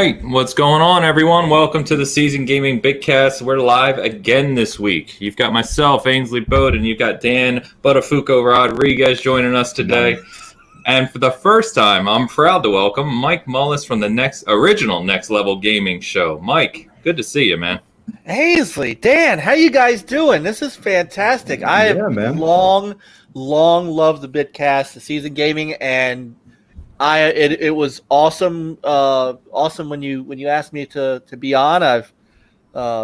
right, what's going on, everyone? Welcome to the Season Gaming Bitcast. We're live again this week. You've got myself, Ainsley Bode, and you've got Dan Buttafuoco Rodriguez joining us today. Nice. And for the first time, I'm proud to welcome Mike Mullis from the original Next Level Gaming show. Mike, good to see you, man. Ainsley, Dan, how you guys doing? This is fantastic. I have long loved the Bitcast, the Season Gaming, and it was awesome. Awesome when you asked me to be on.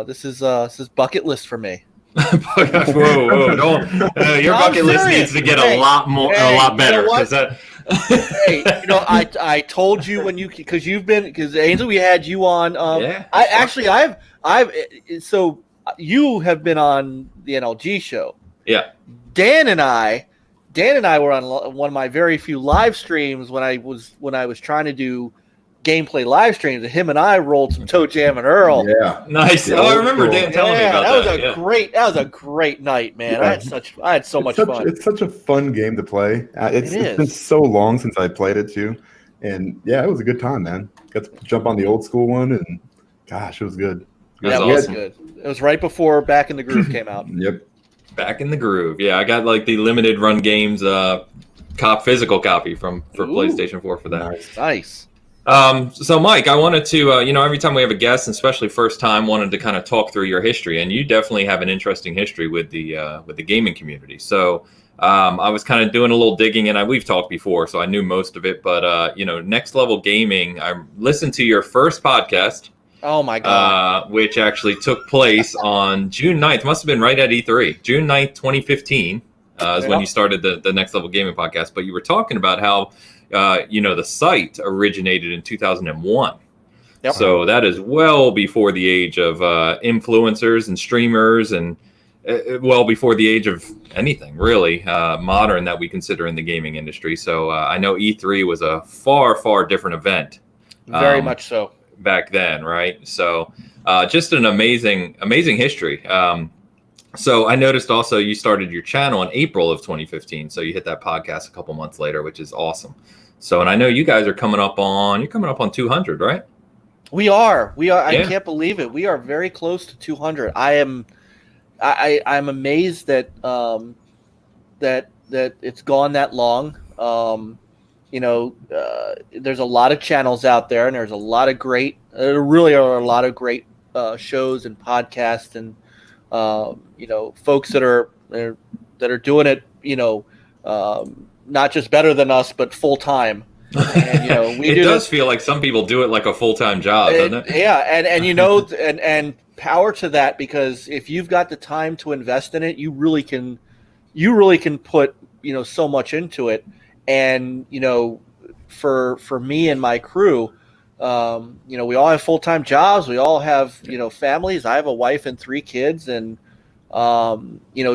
This is bucket list for me. Whoa! Don't, your bucket list needs to get a lot better. Hey, I told you because Ainsley, we had you on. So you have been on the NLG show. Yeah. Dan and I were on one of my very few live streams when I was trying to do gameplay live streams. And him and I rolled some Toe Jam and Earl. Yeah, nice. Yeah, I remember Dan telling me about that. That was a great night, man. Yeah. I had so much fun. It's such a fun game to play. It's been so long since I played it too, and yeah, it was a good time, man. Got to jump on the old school one, and gosh, it was good. It was good. It was right before Back in the Groove came out. Yep. Back in the Groove. Yeah, I got like the limited run games physical copy for PlayStation 4 for that. Nice. So Mike, I wanted to, every time we have a guest, and especially first time, wanted to kind of talk through your history, and you definitely have an interesting history with the gaming community. So I was kind of doing a little digging, and we've talked before, so I knew most of it. But Next Level Gaming, I listened to your first podcast. Oh my God! Which actually took place on June 9th. Must have been right at E3, June 9th, 2015, is when you started the Next Level Gaming podcast. But you were talking about how the site originated in 2001. Yep. So that is well before the age of influencers and streamers, and well before the age of anything really modern that we consider in the gaming industry. So I know E3 was a far, far different event. Very much so. Back then, right? So just an amazing history. So I noticed also you started your channel in April of 2015. So you hit that podcast a couple months later, which is awesome. So, and I know you guys are coming up on 200, right? We are. Yeah. I can't believe it. We are very close to 200. I'm amazed that that it's gone that long. There's a lot of channels out there, and there's a lot of great. There really are a lot of great shows and podcasts, and folks that are doing it. Not just better than us, but full time. And it does feel like some people do it like a full time job, doesn't it? Yeah, and power to that, because if you've got the time to invest in it, you really can put so much into it. And for me and my crew, we all have full time jobs. We all have families. I have a wife and 3 kids, and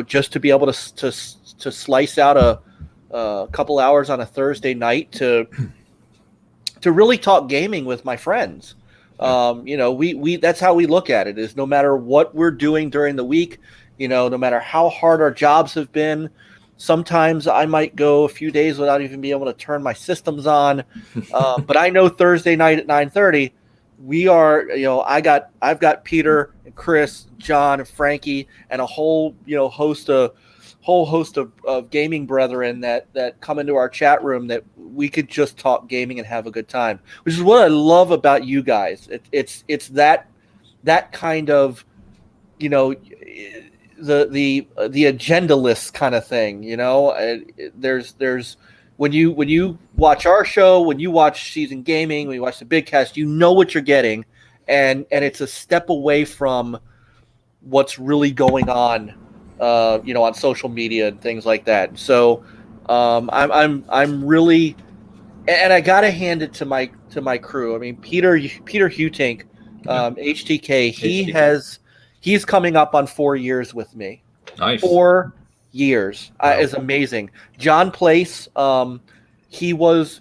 just to be able to slice out a couple hours on a Thursday night to really talk gaming with my friends. We that's how we look at it, is no matter what we're doing during the week, no matter how hard our jobs have been, sometimes I might go a few days without even being able to turn my systems on. But I know Thursday night at 9:30, we are, I've got Peter and Chris, John and Frankie, and a whole host of gaming brethren that come into our chat room that we could just talk gaming and have a good time, which is what I love about you guys. It's that kind of, the agenda-less kind of thing, there's when you watch our show, when you watch Season Gaming, when you watch the Bitcast, you know what you're getting, and it's a step away from what's really going on, on social media and things like that. So I'm really, and I gotta hand it to my crew. I mean, Peter Hutink, HTK, he's coming up on 4 years with me. Nice. 4 years is amazing. John Place, he was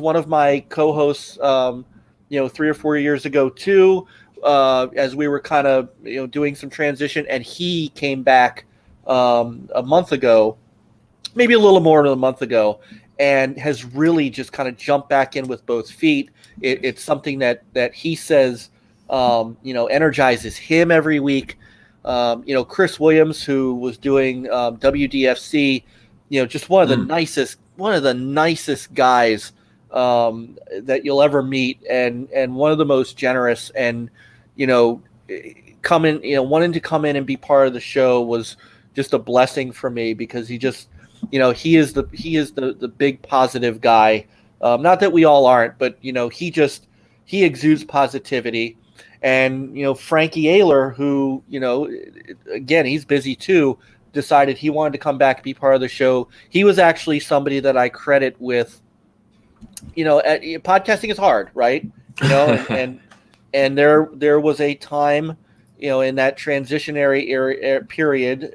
one of my co-hosts, 3 or 4 years ago too, as we were kind of doing some transition, and he came back a month ago, maybe a little more than a month ago, and has really just kind of jumped back in with both feet. It's something that he says, energizes him every week. Chris Williams, who was doing WDFC, just one of the nicest guys that you'll ever meet, and one of the most generous, and wanting to come in and be part of the show was just a blessing for me, because he just, he is the big positive guy. Not that we all aren't, but he exudes positivity. And Frankie Ayler, who again, he's busy too, decided he wanted to come back and be part of the show. He was actually somebody that I credit with. Podcasting is hard, right? And there was a time, in that transitionary period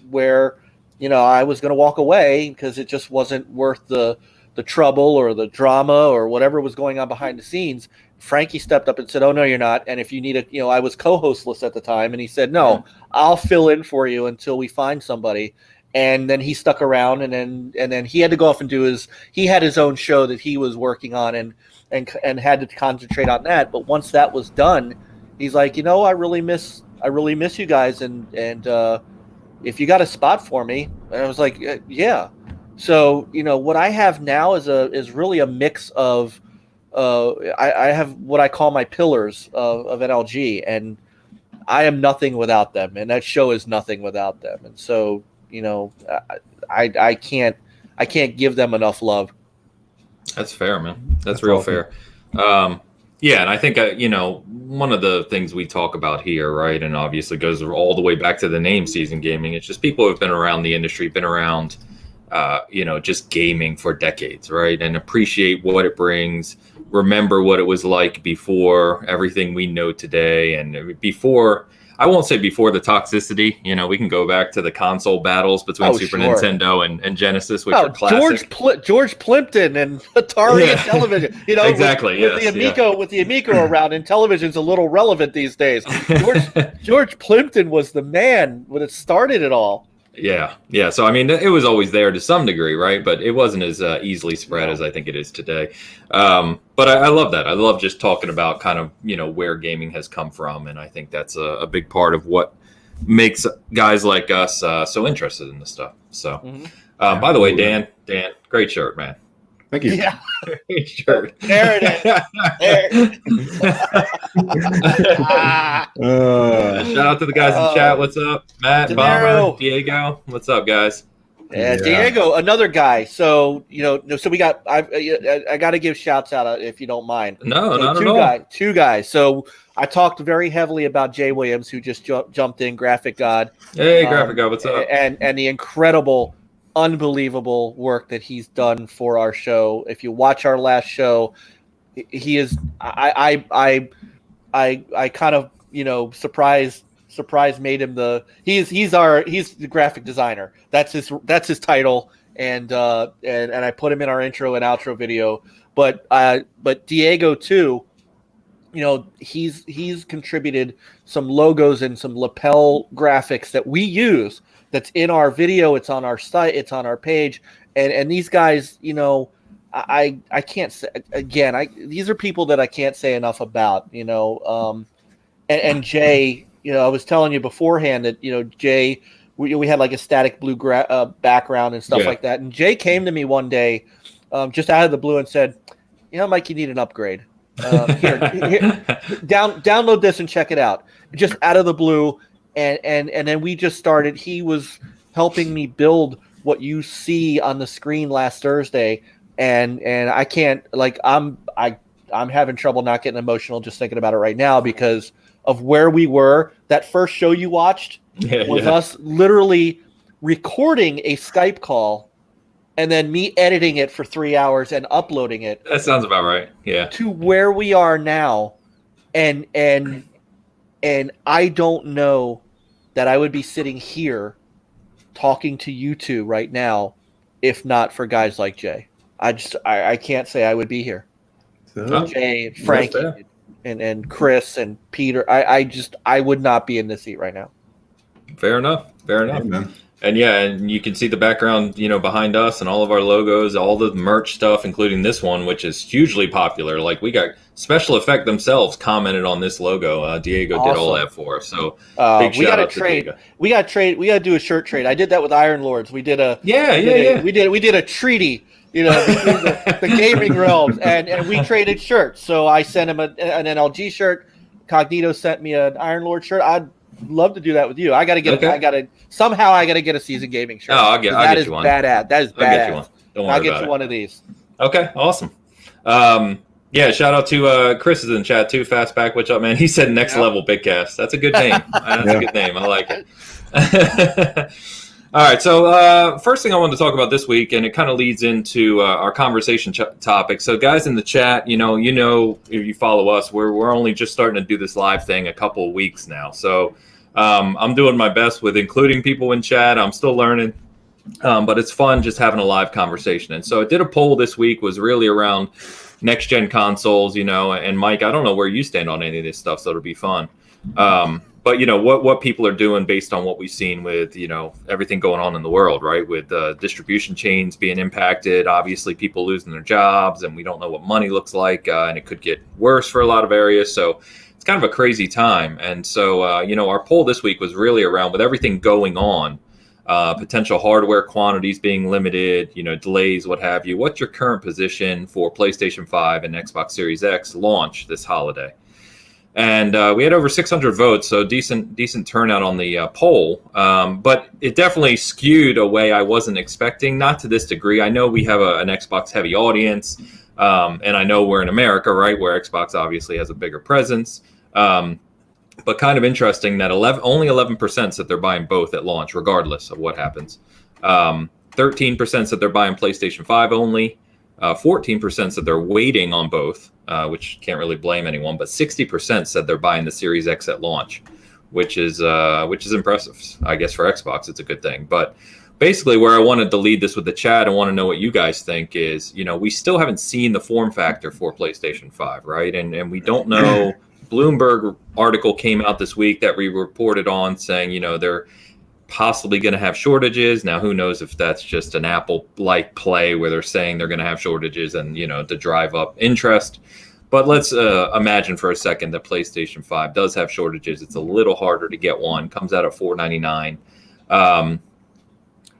where I was going to walk away because it just wasn't worth the trouble or the drama or whatever was going on behind the scenes. Frankie stepped up and said, "Oh no, you're not. And if you need I was co-hostless at the time, and he said, "No, I'll fill in for you until we find somebody." And then he stuck around, and then he had to go off and he had his own show that he was working on, and had to concentrate on that. But once that was done, he's like, I really miss you guys, and if you got a spot for me. And I was like, yeah. So what I have now is really a mix of I have what I call my pillars of NLG, and I am nothing without them, and that show is nothing without them. And so I can't give them enough love. That's fair, man. That's real awesome. Fair. Yeah, and I think one of the things we talk about here, right, and obviously goes all the way back to the name Season Gaming. It's just people who have been around the industry, been around, just gaming for decades, right, and appreciate what it brings. Remember what it was like before everything we know today, and before. I won't say before the toxicity. We can go back to the console battles between Super Nintendo and Genesis, which are classic. George Plimpton and Atari and television. Exactly. With the Amico around, and television's a little relevant these days. George Plimpton was the man when it started it all. Yeah. So I mean, it was always there to some degree, right? But it wasn't as easily spread as I think it is today. But I love that. I love just talking about kind of where gaming has come from, and I think that's a big part of what makes guys like us so interested in this stuff. So, by the way, Dan, great shirt, man. Thank you. Yeah. Great shirt. There it is. Shout out to the guys in chat. What's up, Matt, Dinero. Bomber, Diego? What's up, guys? Yeah, Diego, another guy. So so we got. I got to give shouts out if you don't mind. No, so not at all. Two guys. So I talked very heavily about Jay Williams, who just jumped in. Graphic God. Hey, Graphic God, what's up? And the incredible, unbelievable work that he's done for our show. If you watch our last show, he is. I kind of surprise made him he's the graphic designer. That's his title, and I put him in our intro and outro video. But Diego too, he's contributed some logos and some lapel graphics that we use. That's in our video. It's on our site. It's on our page. And these guys, I can't say again. These are people that I can't say enough about. And Jay, I was telling you beforehand that Jay, we had like a static blue background and stuff like that. And Jay came to me one day, just out of the blue, and said, "Mike, you need an upgrade. Here, download this and check it out." Just out of the blue. And then we just started. He was helping me build what you see on the screen last Thursday, and I can't I'm having trouble not getting emotional just thinking about it right now because of where we were. That first show you watched was us literally recording a Skype call, and then me editing it for 3 hours and uploading it. That sounds about right. Yeah. To where we are now, and I don't know that I would be sitting here talking to you two right now if not for guys like Jay. I can't say I would be here. Jay, and Frankie, and Chris and Peter. I would not be in this seat right now. Fair enough. Amen. And yeah, and you can see the background, behind us and all of our logos, all the merch stuff, including this one, which is hugely popular. Like we got Special Effect themselves commented on this logo. Diego did all that for us. So big shout out to Diego. We got to do a shirt trade. I did that with Iron Lords. We did a We did a treaty, between the gaming realms, and we traded shirts. So I sent him an NLG shirt. Cognito sent me an Iron Lord shirt. I'd love to do that with you. I got to get a Season Gaming shirt. Oh, I'll get you one. Badass. That is badass. I'll get you one. Don't worry I'll get about you it. one of these. Okay, awesome. Yeah, shout out to Chris is in chat too. Fastback, what's up, man? He said next level Bitcast. That's a good name. That's a good name. I like it. All right, so first thing I wanted to talk about this week, and it kind of leads into our conversation topic. So, guys in the chat, if you follow us, we're only just starting to do this live thing a couple of weeks now. So, I'm doing my best with including people in chat. I'm still learning, but it's fun just having a live conversation. And so, I did a poll this week, was really around next gen consoles, and Mike, I don't know where you stand on any of this stuff, so it'll be fun. But what people are doing based on what we've seen with everything going on in the world, right? With distribution chains being impacted, obviously people losing their jobs, and we don't know what money looks like, and it could get worse for a lot of areas. So it's kind of a crazy time. And so our poll this week was really around with everything going on, potential hardware quantities being limited, delays, what have you. What's your current position for PlayStation 5 and Xbox Series X launch this holiday? And we had over 600 votes, so decent turnout on the poll. But it definitely skewed a way I wasn't expecting, not to this degree. I know we have an Xbox-heavy audience, and I know we're in America, right, where Xbox obviously has a bigger presence. But kind of interesting that only 11% said they're buying both at launch, regardless of what happens. 13% said they're buying PlayStation 5 only. 14% said they're waiting on both, which can't really blame anyone. But 60% said they're buying the Series X at launch, which is impressive. I guess for Xbox, it's a good thing. But basically, where I wanted to lead this with the chat, I want to know what you guys think is, we still haven't seen the form factor for PlayStation 5, right? And we don't know. Bloomberg article came out this week that we reported on saying, they're possibly going to have shortages. Now, who knows if that's just an Apple-like play where they're saying they're going to have shortages and, to drive up interest. But let's imagine for a second that PlayStation 5 does have shortages. It's a little harder to get one. Comes out at $499.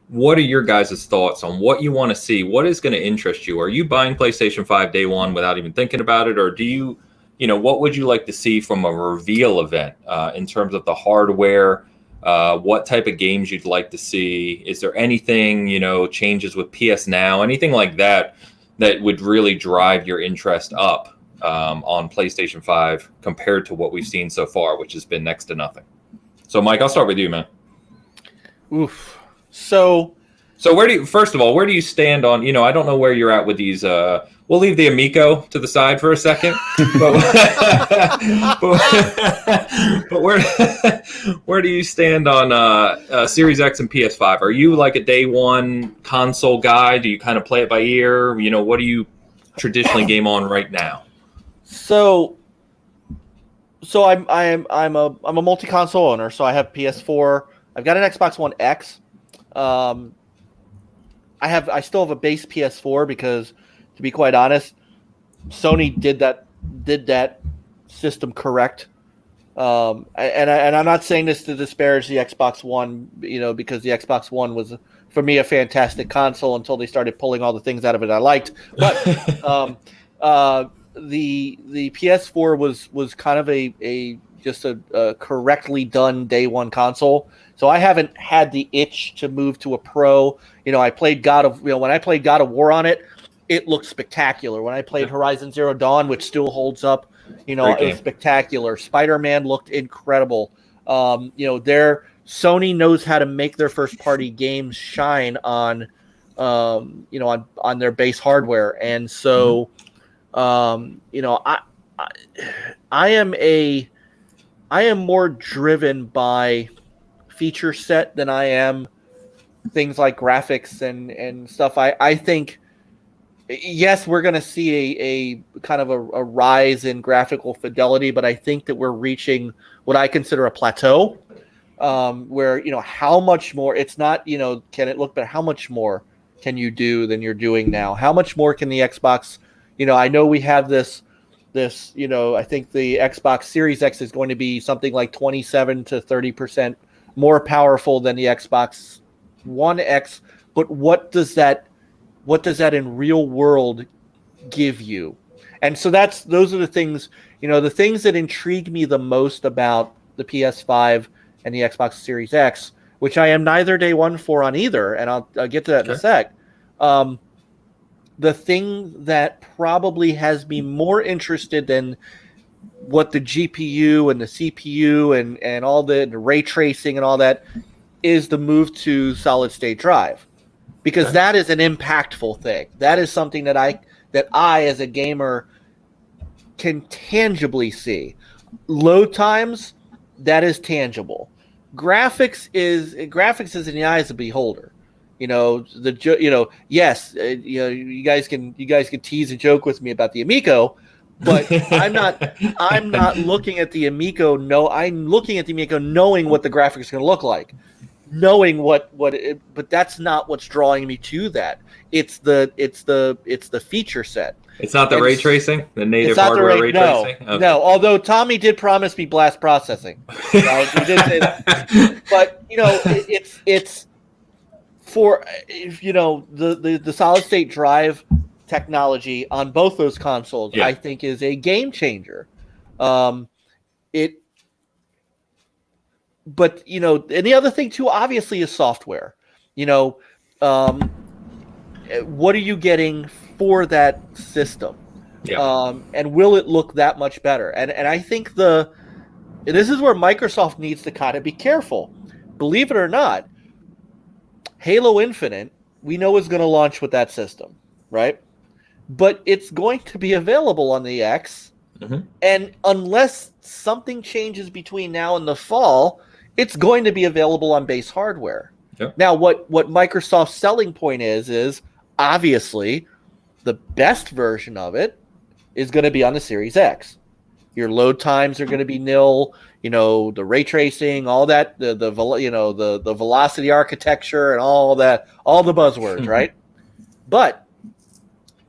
What are your guys' thoughts on what you want to see? What is going to interest you? Are you buying PlayStation 5 day one without even thinking about it? Or do you, what would you like to see from a reveal event in terms of the hardware? What type of games you'd like to see? Is there anything, changes with PS Now, anything like that would really drive your interest up on PlayStation 5 compared to what we've seen so far, which has been next to nothing? So, Mike, I'll start with you, man. Oof. So where do you stand on, I don't know where you're at with these, we'll leave the Amico to the side for a second, but where do you stand on Series X and PS5? Are you like a day one console guy? Do you kind of play it by ear? What do you traditionally game on right now? So I'm a multi-console owner, so I have PS4. I've got an Xbox One X. I still have a base PS4 because, to be quite honest, Sony did that system correct. And I'm not saying this to disparage the Xbox One, because the Xbox One was, for me, a fantastic console until they started pulling all the things out of it I liked. But the PS4 was kind of a correctly done day one console. So I haven't had the itch to move to a Pro. I played when I played God of War on it, it looked spectacular. When I played Horizon Zero Dawn, which still holds up, it was spectacular. Spider-Man looked incredible. Sony knows how to make their first party games shine on their base hardware. And so, I am more driven by feature set than I am things like graphics and stuff. I think, yes, we're going to see a kind of a rise in graphical fidelity, but I think that we're reaching what I consider a plateau. where how much more? It's not can it look better? How much more can you do than you're doing now? How much more can the Xbox? I know we have this. I think the Xbox Series X is going to be something like 27 to 30% more powerful than the Xbox One X. But what does that in real world give you? And so those are the things, the things that intrigue me the most about the PS5 and the Xbox Series X, which I am neither day one for on either, and I'll get to that in a sec. The thing that probably has me more interested than what the GPU and the CPU and all the ray tracing and all that is the move to solid state drive, because that is an impactful thing. That is something that I as a gamer can tangibly see. Load times, that is tangible. Graphics is in the eyes of the beholder. Yes, you guys can tease and joke with me about the Amico, but I'm not looking at the Amico. No, I'm looking at the Amico knowing what the graphics is going to look like, knowing but that's not what's drawing me to that. It's the feature set. It's not the ray tracing, the native hardware ray tracing. Okay. No. Although Tommy did promise me blast processing, right? He did say that. But it's for the solid state drive technology on both those consoles. I think is a game changer. But and the other thing too, obviously, is software. What are you getting for that system? And will it look that much better? And I think this is where Microsoft needs to kind of be careful. Believe it or not, Halo Infinite, we know is going to launch with that system, right? But it's going to be available on the X, and unless something changes between now and the fall, it's going to be available on base hardware. Now, what Microsoft's selling point is obviously the best version of it is going to be on the Series X. Your load times are going to be nil. The ray tracing, all that, the velocity architecture, and all that, all the buzzwords, right? But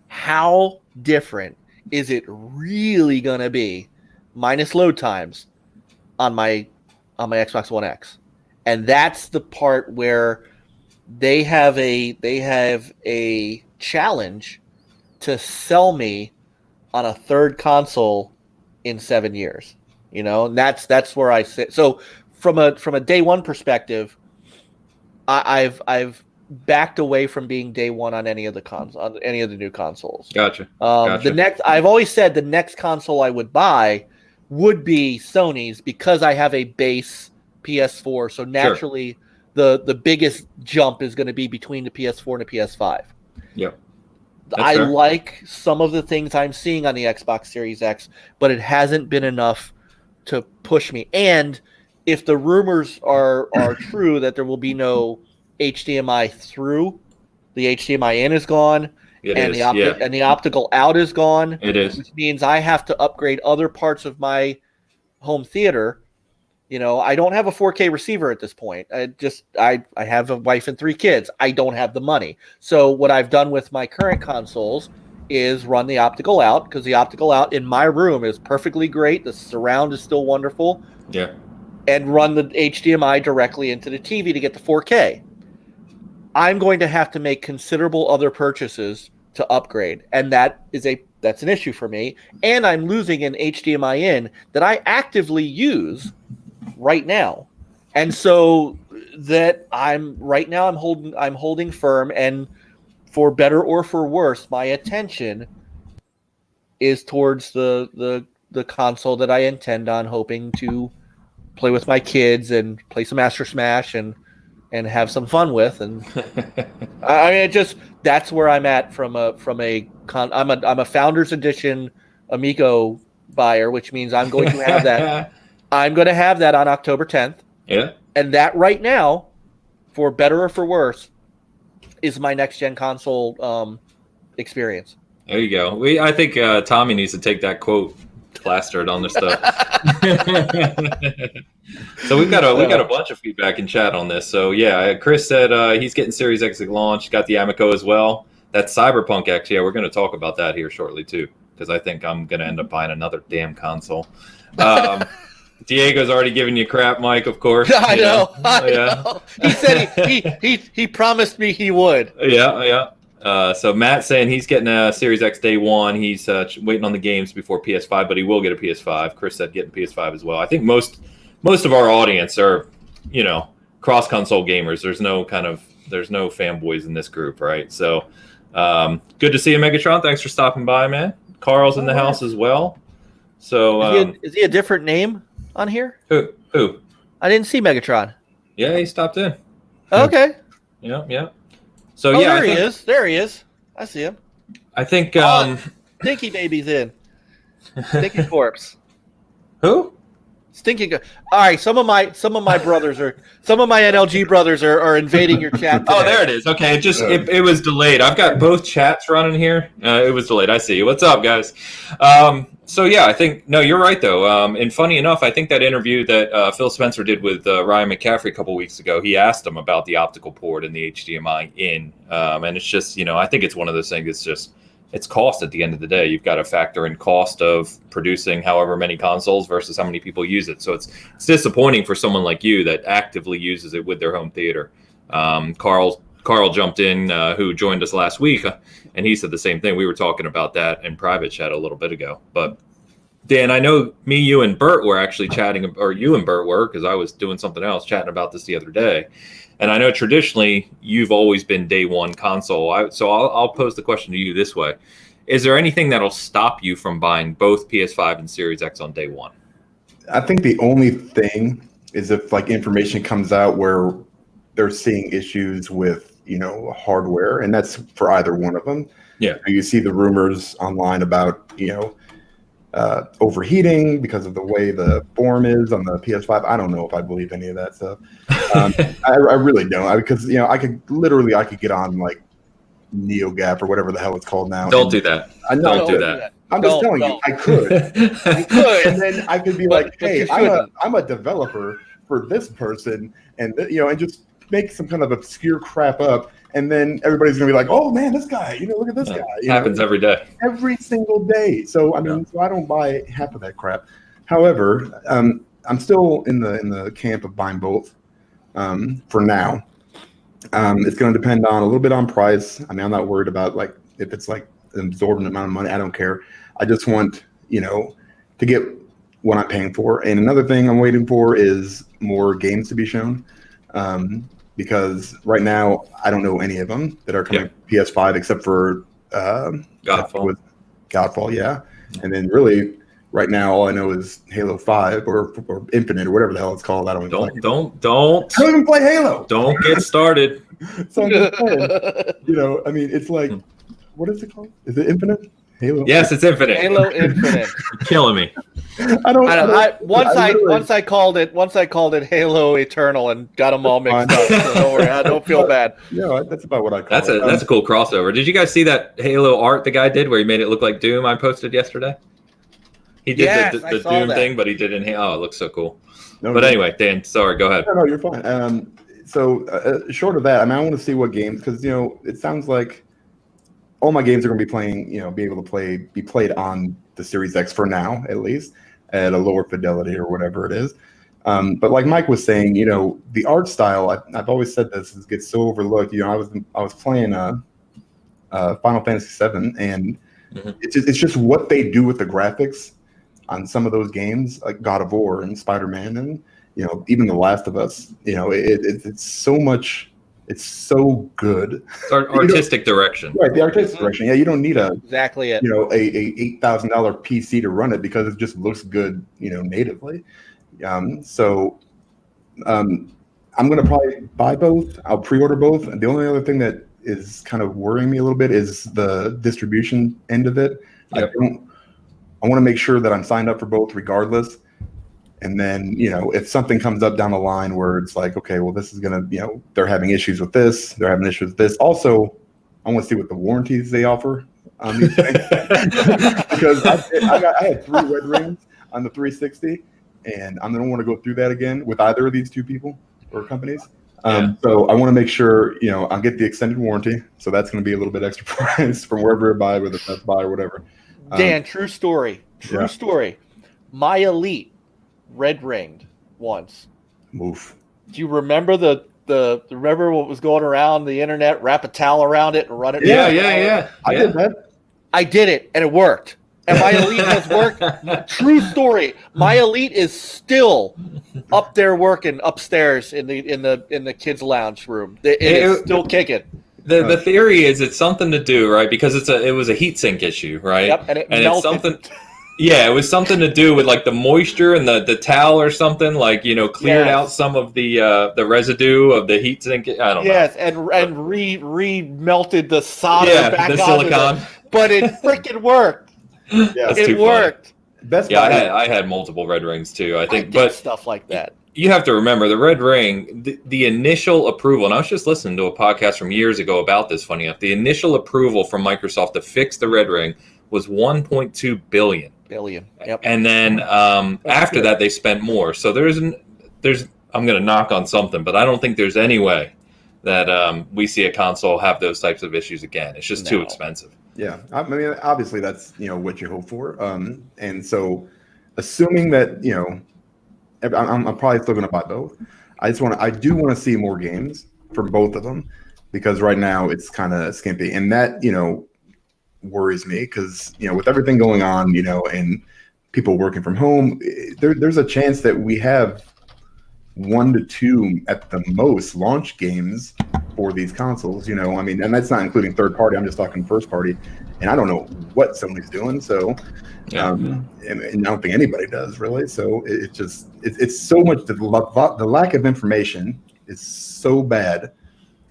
how different is it really going to be, minus load times, on my Xbox One X? And that's the part where they have a challenge to sell me on a third console in 7 years. And that's where I sit. So from a day one perspective, I've backed away from being day one on any of the new consoles. Gotcha. I've always said the next console I would buy would be Sony's, because I have a base PS4. So naturally, the biggest jump is going to be between the PS4 and the PS5. Yep. I like some of the things I'm seeing on the Xbox Series X, but it hasn't been enough to push me. And if the rumors are true that there will be no HDMI through, the HDMI in is gone, and the optical out is gone. It is. Which means I have to upgrade other parts of my home theater. I don't have a 4K receiver at this point. I have a wife and 3 kids. I don't have the money. So what I've done with my current consoles is run the optical out, because the optical out in my room is perfectly great. The surround is still wonderful. Yeah. And run the HDMI directly into the TV to get the 4K. I'm going to have to make considerable other purchases to upgrade, and that's an issue for me. And I'm losing an HDMI in that I actively use right now, and so that I'm holding firm, and for better or for worse, my attention is towards the console that I intend on hoping to play with my kids and play some Master Smash and have some fun with. And that's where I'm at I'm a Founders Edition Amico buyer, which means I'm going to have that. I'm going to have that on October 10th. Yeah. And that right now, for better or for worse, is my next gen console experience. There you go. I think Tommy needs to take that quote plaster it on their stuff. So we got a bunch of feedback in chat on this. So yeah, Chris said he's getting Series X at launch. Got the Amico as well. That Cyberpunk X. Yeah, we're going to talk about that here shortly too, because I think I'm going to end up buying another damn console. Diego's already giving you crap, Mike. Of course. I know. He said he promised me he would. Yeah. So Matt's saying he's getting a Series X day one. He's waiting on the games before PS5, but he will get a PS5. Chris said getting PS5 as well. I think most of our audience are, cross console gamers. There's no fanboys in this group, right? So good to see you, Megatron. Thanks for stopping by, man. Carl's in the house as well. So is he a different name on here? Who? I didn't see Megatron. Yeah, he stopped in. Okay. Yeah. So there he is. There he is. I see him. I think Stinky Baby's in. Stinky Corpse. Who? Stinky. All right, some of my NLG brothers are invading your chat today. Oh, there it is. Okay, it was delayed. I've got both chats running here. It was delayed. I see you. What's up, guys? So yeah, I think you're right though. And funny enough, I think that interview that Phil Spencer did with Ryan McCaffrey a couple weeks ago, he asked him about the optical port and the HDMI in, and it's just I think it's one of those things. It's cost at the end of the day. You've got to factor in cost of producing however many consoles versus how many people use it. So it's disappointing for someone like you that actively uses it with their home theater. Carl jumped in, who joined us last week, and he said the same thing. We were talking about that in private chat a little bit ago. But Dan, I know me, you, and Bert were actually chatting, or you and Bert were, because I was doing something else, chatting about this the other day. And I know traditionally you've always been day one console. So I'll pose the question to you this way. Is there anything that'll stop you from buying both PS5 and Series X on day one? I think the only thing is if information comes out where they're seeing issues with, hardware, and that's for either one of them. Yeah. You see the rumors online about, overheating because of the way the form is on the PS5. I don't know if I believe any of that stuff. I really don't, because I could get on NeoGAF or whatever the hell it's called now. Don't do that. Don't do that. I'm just telling you, I could. And then I could be like, hey, I'm a developer for this person, and and just make some kind of obscure crap up. And then everybody's going to be like, oh, man, this guy, look at this guy. It happens every day. Every single day. So, so I don't buy half of that crap. However, I'm still in the camp of buying both for now. It's going to depend on a little bit on price. I'm not worried about if it's an absorbent amount of money. I don't care. I just want, to get what I'm paying for. And another thing I'm waiting for is more games to be shown. Because right now I don't know any of them that are coming to PS5 except for Godfall, yeah. And then really right now all I know is Halo 5 or Infinite or whatever the hell it's called. I don't even play Halo. Don't get started. So I'm just saying, it's what is it called? Is it Infinite? Halo. Yes, it's Infinite. Halo Infinite. You're killing me. Once I called it Halo Eternal and got them all mixed up. So don't worry, I don't feel bad. Yeah, that's about what I call it. That's a cool crossover. Did you guys see that Halo art the guy did where he made it look like Doom? I posted yesterday. He did the Doom thing, but he did in Halo. Oh, it looks so cool. Anyway, Dan, sorry, go ahead. No, you're fine. So short of that, I want to see what games, because it sounds like all my games are going to be playing, be able to be played on the Series X for now, at least, at a lower fidelity or whatever it is. But like Mike was saying, the art style, I've always said this, gets so overlooked. I was playing Final Fantasy VII, and it's just what they do with the graphics on some of those games, like God of War and Spider-Man, and even The Last of Us. It's so much. It's so good. It's artistic direction. Right, the artistic direction. Yeah, you don't need exactly it. A $8,000 PC to run it because it just looks good, natively. So I'm gonna probably buy both. I'll pre-order both. And the only other thing that is kind of worrying me a little bit is the distribution end of it. Yep. I want to make sure that I'm signed up for both regardless. And then, if something comes up down the line where it's like, okay, well, this is going to, they're having issues with this. They're having issues with this. Also, I want to see what the warranties they offer on these things because I had 3 red rings on the 360, and I don't want to go through that again with either of these 2 people or companies. So I want to make sure, I'll get the extended warranty. So that's going to be a little bit extra price from wherever I buy, whether it's Best Buy or whatever. Dan, true story. True story. My Elite red ringed once. Oof. Do you remember remember what was going around the internet? Wrap a towel around it and run it. Yeah. I did that. I did it, and it worked. And my Elite has worked. True story. My Elite is still up there working upstairs in the kids' lounge room. It is still kicking. The theory is it's something to do, right? Because it was a heat sink issue, right? Yep, and it's something. Yeah, it was something to do with like the moisture and the towel or something, like cleared out some of the residue of the heat sink. I don't know. Yes, and re-melted the solder back the onto silicone. But it freaking worked. Yeah, it worked. Best Buy. I had multiple red rings too. I think, but stuff like that. You have to remember the red ring, the initial approval, and I was just listening to a podcast from years ago about this, funny enough. The initial approval from Microsoft to fix the red ring was $1.2 billion. Yep. And then after that, they spent more. So there's I'm going to knock on something, but I don't think there's any way that we see a console have those types of issues again. It's just too expensive. Yeah, I mean, obviously that's what you hope for, and so assuming that I'm probably still going to buy both. I do want to see more games from both of them because right now it's kind of skimpy, and that worries me because with everything going on, and people working from home, there's a chance that we have 1 to 2 at the most launch games for these consoles, I mean, and that's not including third party. I'm just talking first party, and I don't know what Sony's doing. So, and I don't think anybody does really. So it's so much. The lack of information is so bad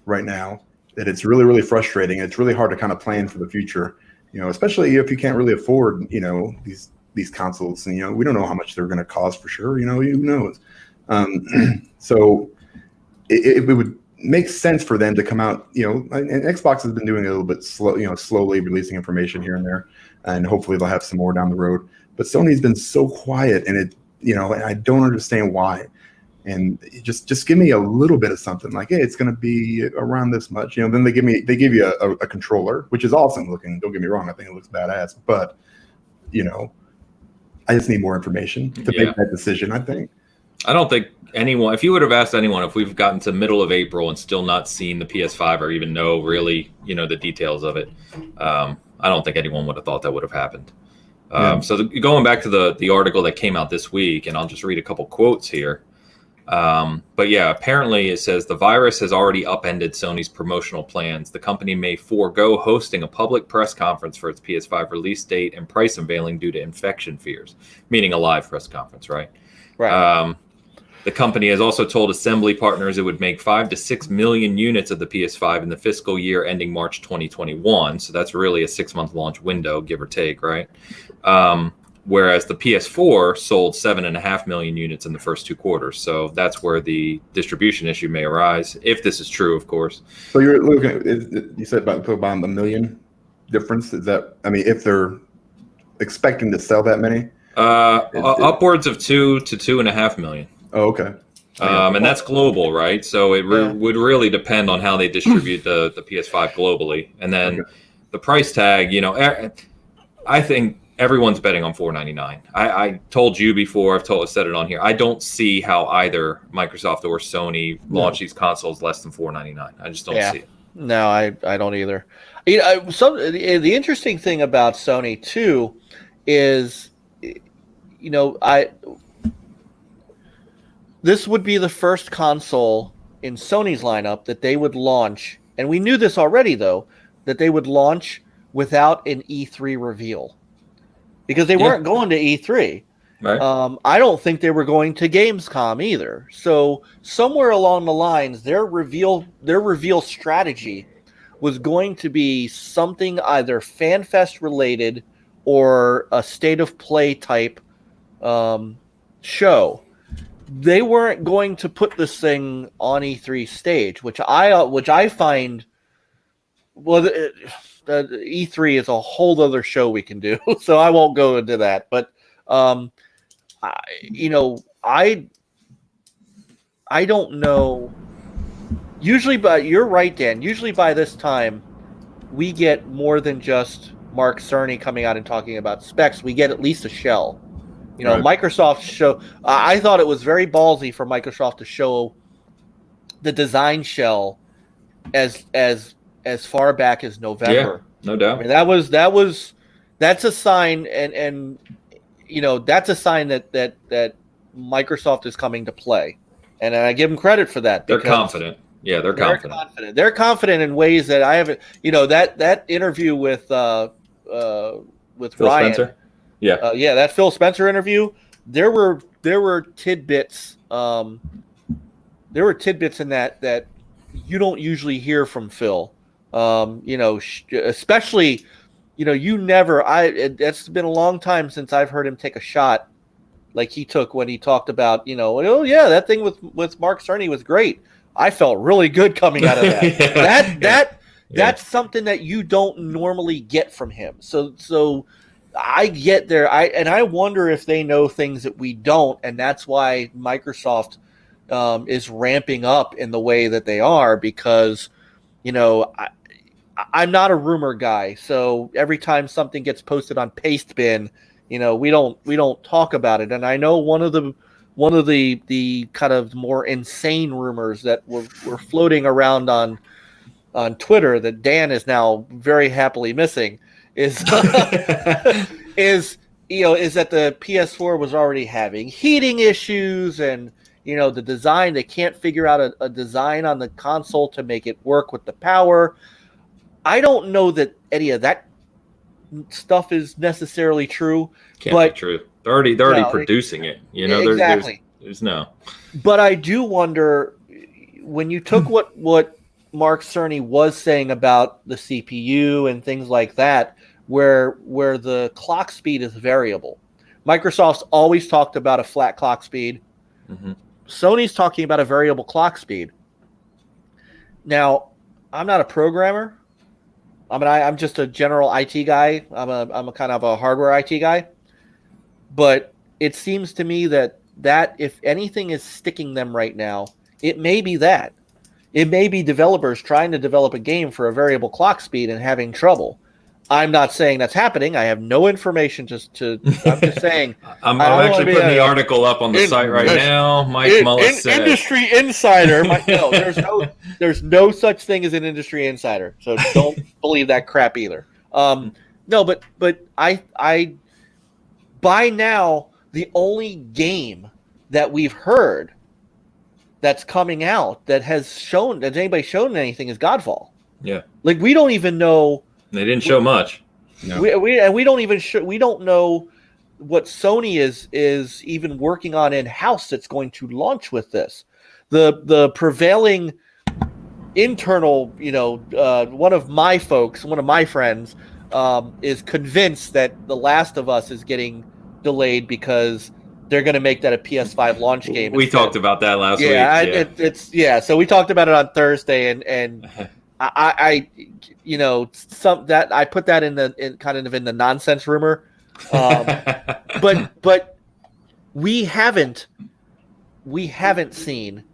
right now that it's really, really frustrating. It's really hard to kind of plan for the future, especially if you can't really afford, these consoles, and we don't know how much they're going to cost for sure. Who knows? So it would make sense for them to come out, and Xbox has been doing a little bit slow, slowly releasing information here and there, and hopefully they'll have some more down the road. But Sony's been so quiet, and and I don't understand why. And just give me a little bit of something like, hey, it's going to be around this much, Then they give you a controller, which is awesome looking. Don't get me wrong, I think it looks badass, but I just need more information to make that decision. I think. I don't think anyone, if you would have asked anyone if we've gotten to middle of April and still not seen the PS5 or even know really, the details of it, I don't think anyone would have thought that would have happened. So going back to the article that came out this week, and I'll just read a couple quotes here. But yeah, apparently it says the virus has already upended Sony's promotional plans. The company may forego hosting a public press conference for its PS5 release date and price unveiling due to infection fears, meaning a live press conference, right? Right. The company has also told assembly partners it would make 5 to 6 million units of the PS5 in the fiscal year ending March 2021. So that's really a 6-month launch window, give or take, right? Whereas the PS4 sold 7.5 million units in the first 2 quarters. So that's where the distribution issue may arise, if this is true, of course. So you're looking at, you said about a million difference. Is that, I mean, if they're expecting to sell that many? Upwards of 2 to 2.5 million. Oh, okay. And that's global, right? So it would really depend on how they distribute the PS5 globally. And then the price tag, I think everyone's betting on $499. I told you before, I've said it on here. I don't see how either Microsoft or Sony launch these consoles less than $499. I just don't see it. No, I don't either. The interesting thing about Sony too is, this would be the first console in Sony's lineup that they would launch, and we knew this already though, that they would launch without an E3 reveal. Because they weren't going to E3. Right. I don't think they were going to Gamescom either. So somewhere along the lines, their reveal strategy was going to be something either FanFest related or a state of play type show. They weren't going to put this thing on E3 stage, which I find, well, E3 is a whole other show we can do, so I won't go into that. But I don't know. Usually, you're right, Dan. Usually by this time, we get more than just Mark Cerny coming out and talking about specs. We get at least a shell. Right. Microsoft show. I thought it was very ballsy for Microsoft to show the design shell as far back as November. Yeah, no doubt. I mean, that's a sign, and that's a sign that Microsoft is coming to play, and I give them credit for that. They're confident. Yeah, they're confident. They're confident in ways that I haven't. That interview with Phil Ryan. Spencer? Yeah. That Phil Spencer interview. There were tidbits. There were tidbits in that you don't usually hear from Phil. Especially, it's been a long time since I've heard him take a shot like he took when he talked about, that thing with Mark Cerny was great. I felt really good coming out of that. That's something that you don't normally get from him. So I get there. I wonder if they know things that we don't, and that's why Microsoft is ramping up in the way that they are, because I'm not a rumor guy. So every time something gets posted on Pastebin, we don't talk about it. And I know one of the kind of more insane rumors that were floating around on Twitter that Dan is now very happily missing is is that the PS4 was already having heating issues, and the design, they can't figure out a design on the console to make it work with the power. I don't know that any of that stuff is necessarily true. Can't be true. They're already producing it. Exactly. There's no. But I do wonder, when you took what Mark Cerny was saying about the CPU and things like that, where the clock speed is variable. Microsoft's always talked about a flat clock speed. Mm-hmm. Sony's talking about a variable clock speed. Now, I'm not a programmer. I'm just a general IT guy. I'm a kind of a hardware IT guy. But it seems to me that if anything is sticking them right now, it may be that. It may be developers trying to develop a game for a variable clock speed and having trouble. I'm not saying that's happening. I have no information. I'm just saying. I'm actually putting the article up on the site right now. Mike Mullis said. Industry insider. There's no such thing as an industry insider. So don't believe that crap either. No, but I by now, the only game that we've heard that's coming out that anybody shown anything is Godfall. Yeah. Like, we don't even know. They didn't show much. No. We don't know what Sony is even working on in-house that's going to launch with this. The prevailing internal, one of my friends is convinced that The Last of Us is getting delayed because they're going to make that a PS5 launch game. We talked about that last week. So we talked about it on Thursday, and I put that in the nonsense rumor, but we haven't seen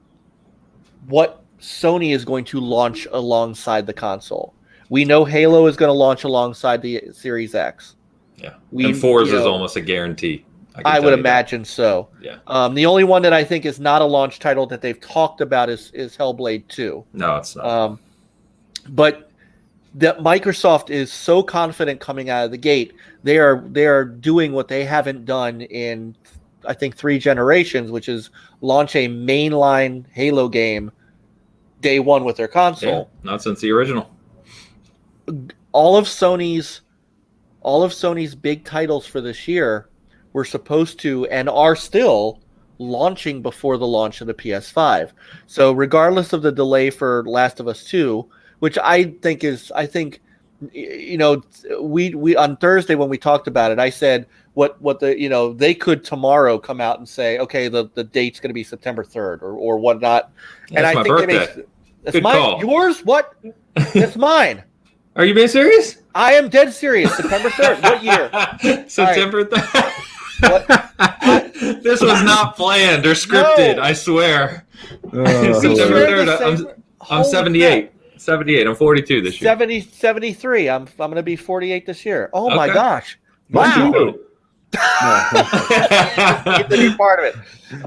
what Sony is going to launch alongside the console. We know Halo is going to launch alongside the Series X. Yeah, and Forza is almost a guarantee. I would imagine so. Yeah. The only one that I think is not a launch title that they've talked about is Hellblade 2. No, it's not. But that Microsoft is so confident coming out of the gate. They are doing what they haven't done in, I think, 3 generations, which is launch a mainline Halo game day one with their console. Yeah, not since the original. All of Sony's big titles for this year were supposed to and are still launching before the launch of the PS5. So regardless of the delay for Last of Us 2, which I think we on Thursday when we talked about it, I said they could tomorrow come out and say, okay, the date's going to be September 3rd or whatnot. That's my birthday. That's mine. Call. Yours? What? That's mine. Are you being serious? I am dead serious. September 3rd. What year? September 3rd. What? This was not planned or scripted, No. I swear. Oh, September share the 3rd. same- I'm Holy 78. 78. I'm 42 this year. 73. I'm going to be 48 this year. Oh my Okay. gosh. Wow. Wow. Get to be part of it.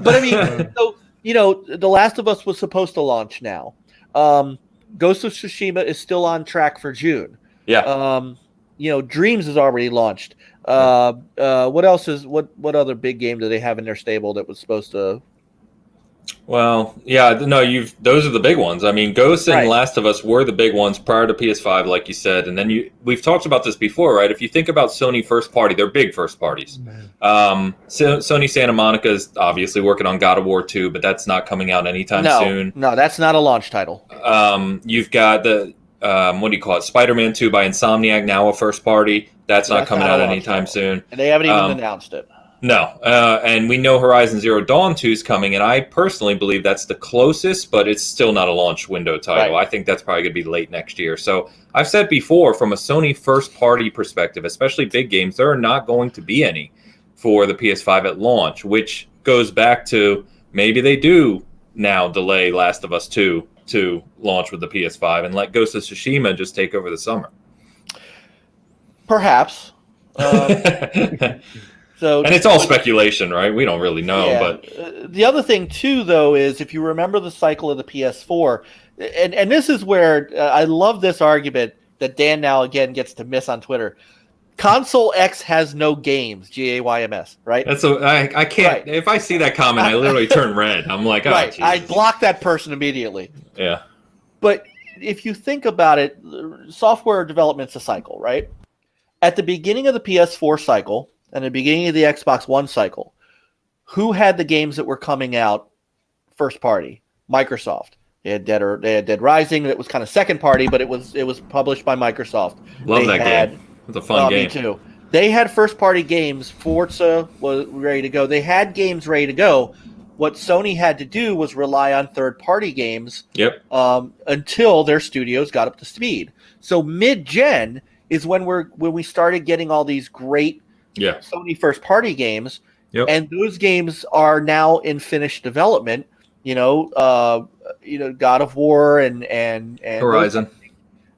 But I mean, so, The Last of Us was supposed to launch now. Ghost of Tsushima is still on track for June. Yeah. Dreams is already launched. What else what other big game do they have in their stable that was supposed to? Well, yeah, no, those are the big ones. I mean, Ghost and Right. Last of Us were the big ones prior to PS5, like you said, and then we've talked about this before, right? If you think about Sony first party, they're big first parties. Sony Santa Monica is obviously working on God of War 2, but that's not coming out anytime soon. No, that's not a launch title. You've got the what do you call it? Spider-Man 2 by Insomniac, now a first party. That's not coming out anytime soon. And they haven't even announced it. No, and we know Horizon Zero Dawn 2 is coming, and I personally believe that's the closest, but it's still not a launch window title. Right. I think that's probably going to be late next year. So I've said before, from a Sony first-party perspective, especially big games, there are not going to be any for the PS5 at launch, which goes back to maybe they do now delay Last of Us 2 to launch with the PS5 and let Ghost of Tsushima just take over the summer. Perhaps. And it's all speculation, right? We don't really know. Yeah. But the other thing, too, though, is if you remember the cycle of the PS4, and this is where I love this argument that Dan now again gets to miss on Twitter. Console X has no games, GAYMS, right? I can't. Right. If I see that comment, I literally turn red. I'm like, oh, right. Jesus. I block that person immediately. Yeah. But if you think about it, software development's a cycle, right? At the beginning of the PS4 cycle and the beginning of the Xbox One cycle, who had the games that were coming out first party? Microsoft. They had Dead Rising. That was kind of second party, but it was published by Microsoft. Love that game. It's a fun game. Me too. They had first party games. Forza was ready to go. They had games ready to go. What Sony had to do was rely on third party games. Yep. Until their studios got up to speed. So mid-gen is when we started getting all these great Sony first party games, and those games are now in finished development. God of War and Horizon.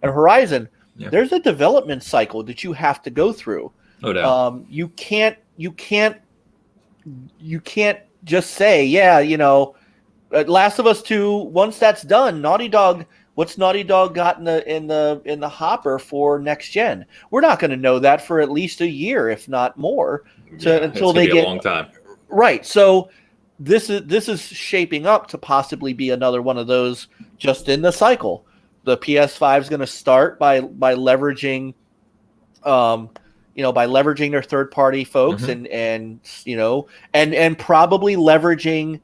Horizon. Yeah. There's a development cycle that you have to go through. No doubt. You can't just say, Last of Us 2. Once that's done, Naughty Dog. What's Naughty Dog got in the hopper for next gen? We're not going to know that for at least a year, if not more, until they get a long time. Right. So this is shaping up to possibly be another one of those just in the cycle. The PS5 is going to start by leveraging, by leveraging their third party folks and probably leveraging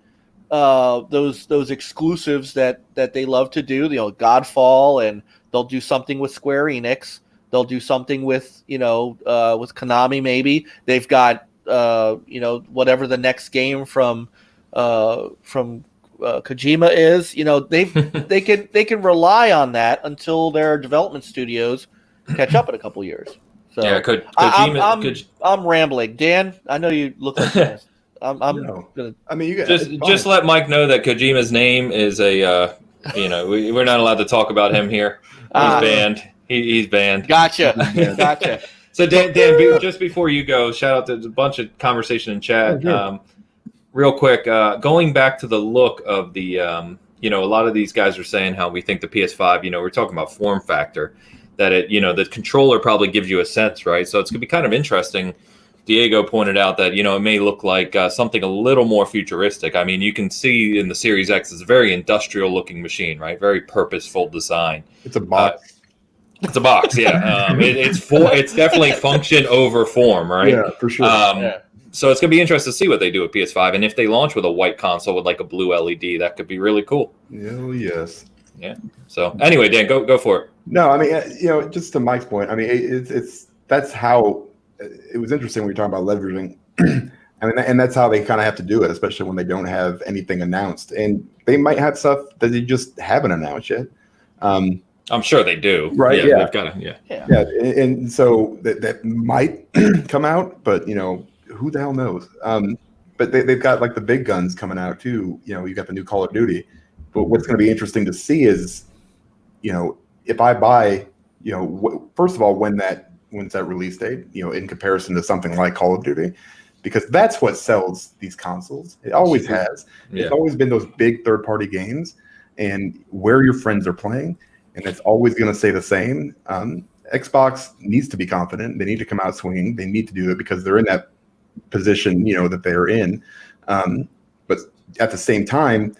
those exclusives that they love to do, Godfall, and they'll do something with Square Enix. They'll do something with with Konami. Maybe they've got whatever the next game from Kojima is. They can rely on that until their development studios catch up in a couple years. So yeah, Kojima. I'm rambling, Dan. I know you look like this. I mean, you just let Mike know that Kojima's name is a we're not allowed to talk about him here. He's banned. He's banned. Gotcha. So Dan, just before you go, shout out to a bunch of conversation in chat. Real quick, going back to the look of the, a lot of these guys are saying how we think the PS5. We're talking about form factor, that the controller probably gives you a sense, right? So it's gonna be kind of interesting. Diego pointed out that, it may look like something a little more futuristic. I mean, you can see in the Series X, it's a very industrial-looking machine, right? Very purposeful design. It's a box. It's a box, yeah. It's definitely function over form, right? Yeah, for sure. So it's going to be interesting to see what they do with PS5. And if they launch with a white console with like a blue LED, that could be really cool. Oh, yes. Yeah. So anyway, Dan, go for it. No, I mean, just to Mike's point, I mean, that's how it was interesting when you're talking about leveraging. I mean, and that's how they kind of have to do it, especially when they don't have anything announced. And they might have stuff that they just haven't announced yet. I'm sure they do. Right, Yeah. They've got to, Yeah, and so that might come out, but who the hell knows? But they've got like the big guns coming out too. You got the new Call of Duty. But what's going to be interesting to see is, if I buy, first of all, when's that release date? In comparison to something like Call of Duty, because that's what sells these consoles. It always has. Yeah. It's always been those big third-party games and where your friends are playing, and it's always going to stay the same. Xbox needs to be confident. They need to come out swinging. They need to do it because they're in that position, that they're in. But at the same time,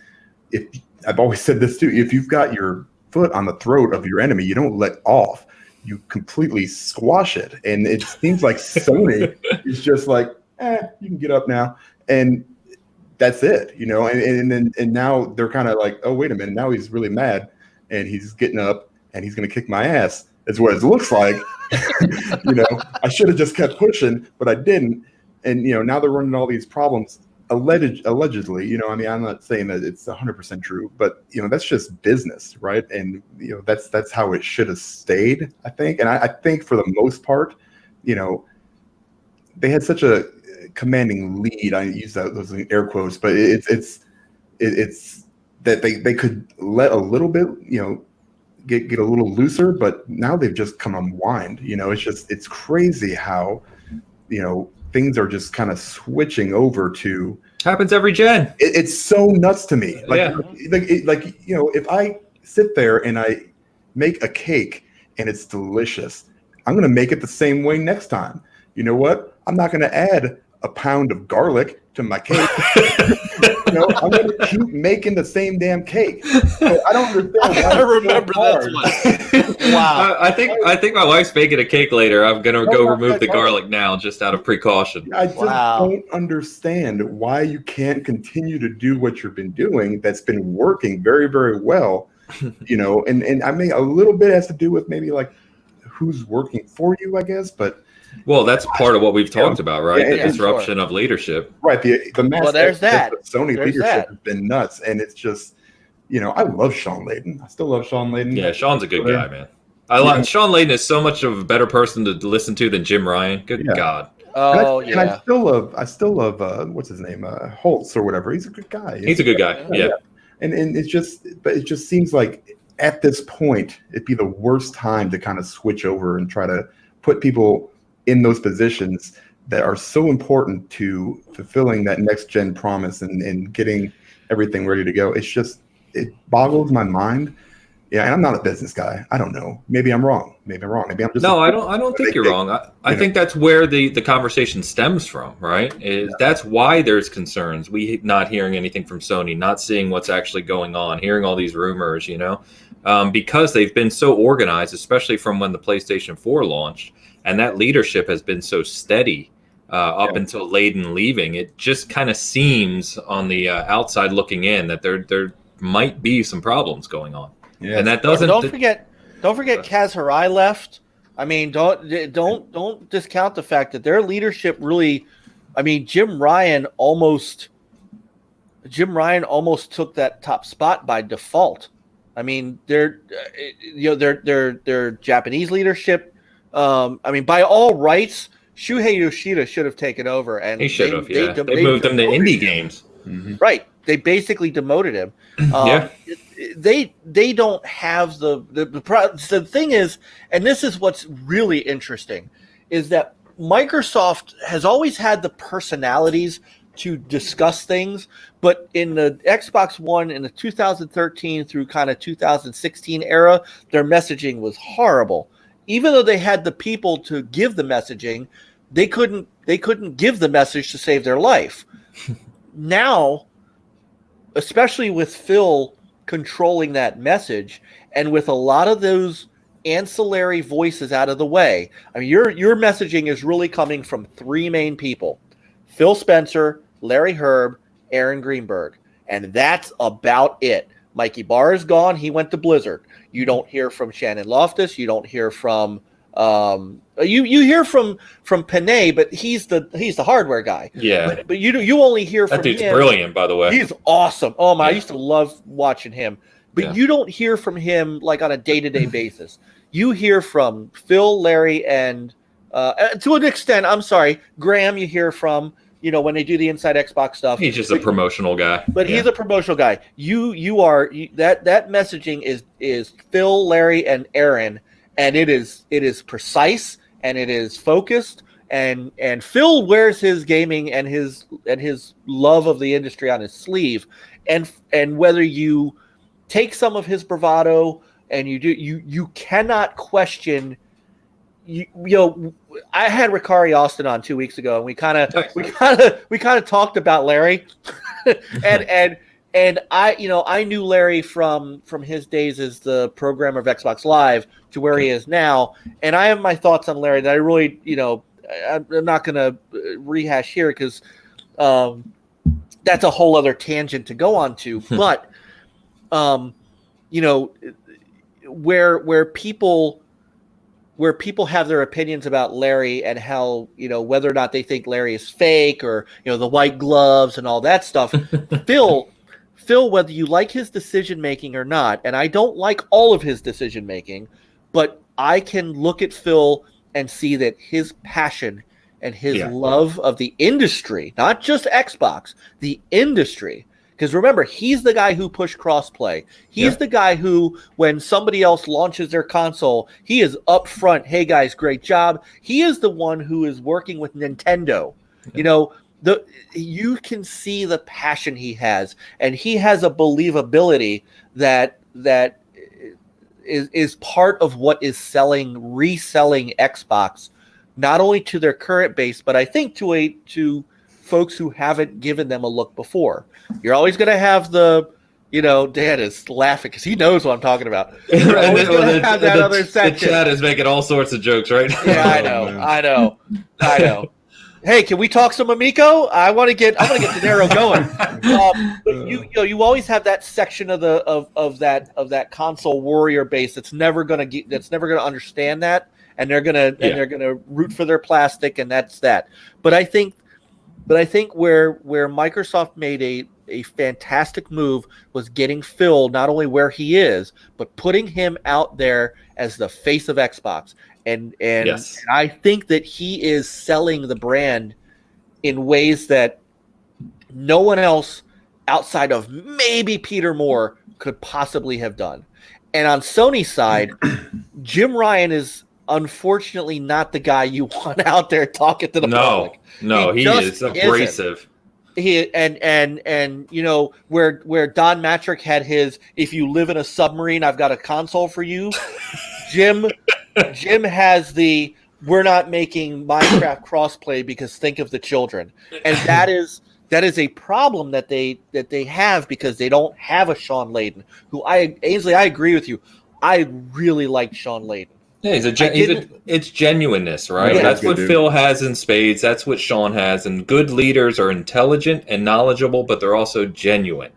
if I've always said this too, if you've got your foot on the throat of your enemy, you don't let off. You completely squash it. And it seems like Sony is just like, you can get up now. And that's it, and now they're kind of like, oh, wait a minute. Now he's really mad and he's getting up and he's going to kick my ass. That's what it looks like. I should have just kept pushing, but I didn't. And, now they're running all these problems allegedly, I'm not saying that it's 100% true, but, that's just business. Right. And, that's how it should have stayed, I think. And I think for the most part, they had such a commanding lead. I use those air quotes, but it's that they could let a little bit, get a little looser, but now they've just come unwind. It's crazy how, things are just kind of switching over to. Happens every gen. It's so nuts to me. If I sit there and I make a cake and it's delicious, I'm going to make it the same way next time. You know what? I'm not going to add a pound of garlic to my cake. I'm going to keep making the same damn cake. So I don't understand. I remember that one. Wow. I think my wife's making a cake later. I'm going to go remove the garlic now just out of precaution. I just don't understand why you can't continue to do what you've been doing that's been working very, very well. And I mean, a little bit has to do with maybe like who's working for you, I guess, but well, that's part of what we've talked about, right? The disruption of leadership. Right. The mass there's that. Sony leadership has been nuts. And it's just, I love Sean Layden. I still love Sean Layden. Yeah, Sean's a good guy, man. Sean Layden is so much of a better person to listen to than Jim Ryan. Good God. Oh, and I still love what's his name? Holtz or whatever. He's a good guy. He's a good guy. Yeah. And it just seems like at this point, it'd be the worst time to kind of switch over and try to put people in those positions that are so important to fulfilling that next gen promise and getting everything ready to go. It boggles my mind. Yeah, and I'm not a business guy. I don't know. Maybe I'm wrong. Maybe I'm just I don't think you're wrong. I think that's where the conversation stems from, right? That's why there's concerns. We not hearing anything from Sony, not seeing what's actually going on, hearing all these rumors, because they've been so organized, especially from when the PlayStation 4 launched. And that leadership has been so steady up until Layden leaving. It just kind of seems on the outside looking in that there might be some problems going on. Yeah. And that doesn't. Don't forget Kaz Hirai left. I mean, don't discount the fact that their leadership really. I mean, Jim Ryan almost took that top spot by default. I mean, their Japanese leadership. I mean, by all rights, Shuhei Yoshida should have taken over, and he should have. They moved him to indie games. Mm-hmm. Right? They basically demoted him. They don't have the thing is, and this is what's really interesting, is that Microsoft has always had the personalities to discuss things, but in the Xbox One in the 2013 through kind of 2016 era, their messaging was horrible. Even though they had the people to give the messaging, they couldn't give the message to save their life. Now, especially with Phil controlling that message, and with a lot of those ancillary voices out of the way, I mean, your messaging is really coming from three main people: Phil Spencer, Larry Herb, Aaron Greenberg, and that's about it. Mikey Barr is gone; he went to Blizzard. You don't hear from Shannon Loftus. You don't hear from you hear from Panay, but he's the hardware guy. Yeah, but you only hear from that dude's him. Brilliant, by the way. He's awesome. Oh my! I used to love watching him. But you don't hear from him like on a day-to-day basis. You hear from Phil, Larry, and to an extent, I'm sorry, Graham. You hear from when they do the Inside Xbox stuff. He's just a promotional guy. But he's a promotional guy. That messaging is Phil, Larry, and Aaron, and it is precise and it is focused. And Phil wears his gaming and his love of the industry on his sleeve. And whether you take some of his bravado and you cannot question. I had Ricari Austin on 2 weeks ago, and we kind of talked about Larry, and I knew Larry from his days as the programmer of Xbox Live to where he is now, and I have my thoughts on Larry that I really I'm not going to rehash here because that's a whole other tangent to go on to, but where people have their opinions about Larry and how, whether or not they think Larry is fake or, the white gloves and all that stuff. Phil, whether you like his decision making or not, and I don't like all of his decision making, but I can look at Phil and see that his passion and his love of the industry, not just Xbox, the industry. Because remember, he's the guy who pushed crossplay. He's the guy who, when somebody else launches their console, he is up front. Hey guys, great job. He is the one who is working with Nintendo. You can see the passion he has, and he has a believability that is part of what is reselling Xbox, not only to their current base, but I think to folks who haven't given them a look before. You're always going to have Dan is laughing because he knows what I'm talking about. You're always going to have that other section. The chat is making all sorts of jokes, right? Yeah, I know. Hey, can we talk some Amico? I want to get De Niro going. But you always have that section of that console warrior base that's never going to understand that, and they're gonna root for their plastic, and that's that. But I think where Microsoft made a fantastic move was getting Phil not only where he is, but putting him out there as the face of Xbox. And I think that he is selling the brand in ways that no one else outside of maybe Peter Moore could possibly have done. And on Sony's side, Jim Ryan is unfortunately not the guy you want out there talking to the public. No, he is abrasive. He and where Don Matrick had his "if you live in a submarine, I've got a console for you." Jim has the "we're not making Minecraft crossplay because think of the children," and that is a problem that they have because they don't have a Sean Layden. Ainsley, I agree with you. I really liked Sean Layden. Yeah, it's genuineness, right? Yeah, that's what Phil has in spades. That's what Sean has. And good leaders are intelligent and knowledgeable, but they're also genuine.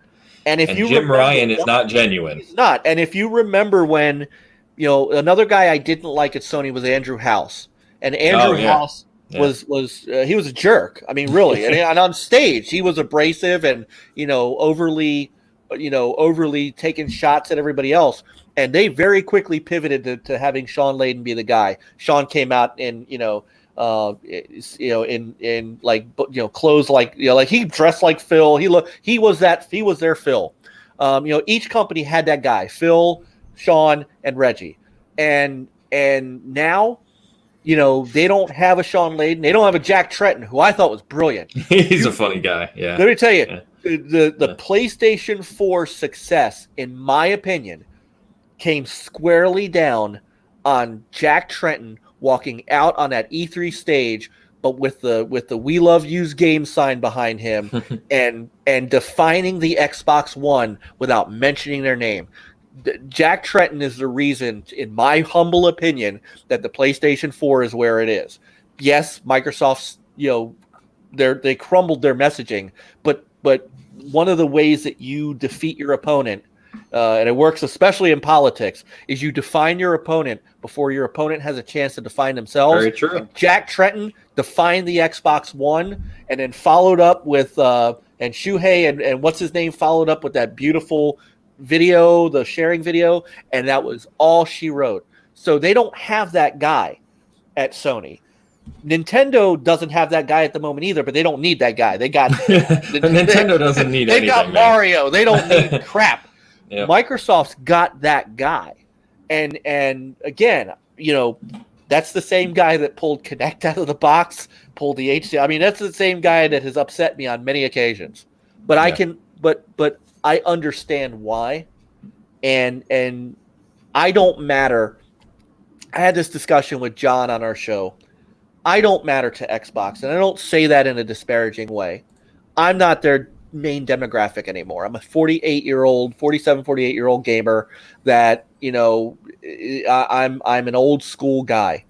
And Jim Ryan is not genuine. He's not. And if you remember when, another guy I didn't like at Sony was Andrew House. And Andrew House was he was a jerk. I mean, really. and on stage, he was abrasive and, overly taking shots at everybody else. And they very quickly pivoted to having Sean Layden be the guy. Sean came out in in clothes like he dressed like Phil. He was their Phil. Each company had that guy, Phil, Sean, and Reggie. And now, they don't have a Sean Layden. They don't have a Jack Tretton, who I thought was brilliant. He's a funny guy. Yeah. Let me tell you, the PlayStation 4 success, in my opinion, came squarely down on Jack Tretton walking out on that E3 stage, but with the "We Love Used Games" sign behind him, and defining the Xbox One without mentioning their name. Jack Tretton is the reason, in my humble opinion, that the PlayStation 4 is where it is. Yes, Microsoft's they crumbled their messaging, but one of the ways that you defeat your opponent, and it works especially in politics, is you define your opponent before your opponent has a chance to define themselves. Very true. And Jack Tretton defined the Xbox One, and then followed up with and Shuhei and what's his name followed up with that beautiful video, the sharing video, and that was all she wrote. So they don't have that guy at Sony. Nintendo doesn't have that guy at the moment either, but they don't need that guy. They got Nintendo doesn't need anything. They got Mario. They don't need crap. Yep. Microsoft's got that guy. And again, that's the same guy that pulled Kinect out of the box, pulled the HDMI. I mean, that's the same guy that has upset me on many occasions. But but I understand why. And I don't matter. I had this discussion with John on our show. I don't matter to Xbox, and I don't say that in a disparaging way. I'm not their main demographic anymore. I'm a 48-year-old gamer that, I'm an old school guy.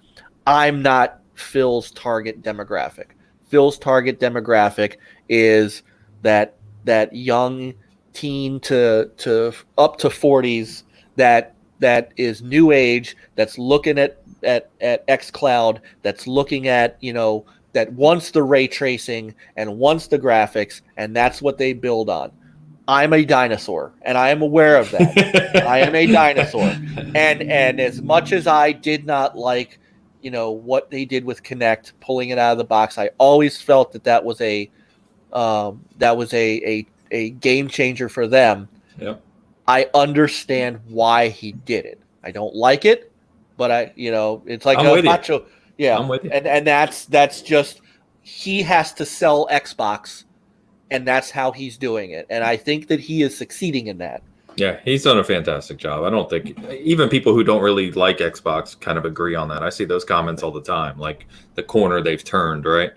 I'm not Phil's target demographic. Phil's target demographic is that young teen to up to 40s that is new age, that's looking at xCloud, that's looking at, that wants the ray tracing and wants the graphics, and that's what they build on. I'm a dinosaur, and I am aware of that. I am a dinosaur. And as much as I did not like, what they did with Kinect, pulling it out of the box, I always felt that was a game changer for them. Yep. I understand why he did it. I don't like it, but it's like I'm with macho. You. Yeah, I'm with you. And that's just, he has to sell Xbox, and that's how he's doing it. And I think that he is succeeding in that. Yeah, he's done a fantastic job. I don't think even people who don't really like Xbox kind of agree on that. I see those comments all the time, like the corner they've turned, right?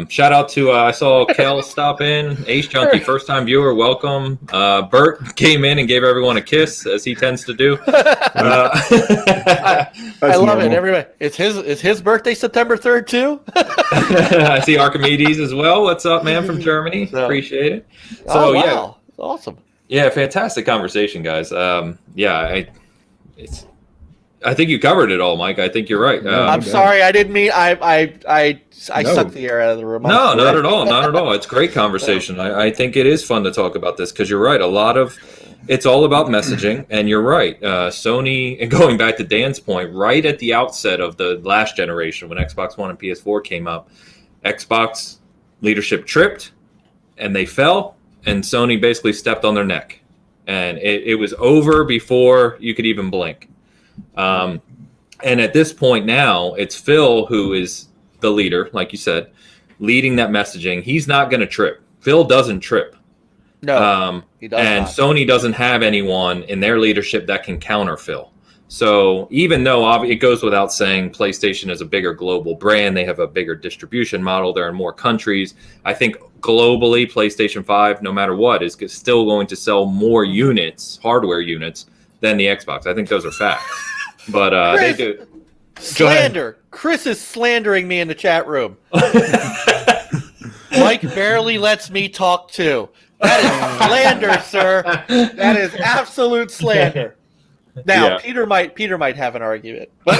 Shout out to I saw Kel stop in, Ace Junkie, first time viewer, welcome. Bert came in and gave everyone a kiss, as he tends to do. I love it. Everybody, it's his birthday September 3rd too. I see Archimedes as well. What's up, man, from Germany? Appreciate it. So wow. yeah, Awesome. Yeah, fantastic conversation, guys. I think you covered it all, Mike. I think you're right. I'm sorry, I didn't mean I sucked the air out of the room. No, not at all. Not at all. It's great conversation. I think it is fun to talk about this because you're right. It's all about messaging, and you're right. Sony, and going back to Dan's point, right at the outset of the last generation when Xbox One and PS4 came up, Xbox leadership tripped, and they fell, and Sony basically stepped on their neck. And it was over before you could even blink. And at this point now, it's Phil who is the leader, like you said, leading that messaging. He's not going to trip. Phil doesn't trip. No, he does and not. Sony doesn't have anyone in their leadership that can counter Phil. So even though it goes without saying PlayStation is a bigger global brand, they have a bigger distribution model, they're in more countries. I think globally, PlayStation 5, no matter what, is still going to sell more units, hardware units, than the Xbox. I think those are facts. But they do. Slander. Chris is slandering me in the chat room. Mike barely lets me talk too. That is slander, sir. That is absolute slander. Now, yeah. Peter might have an argument, but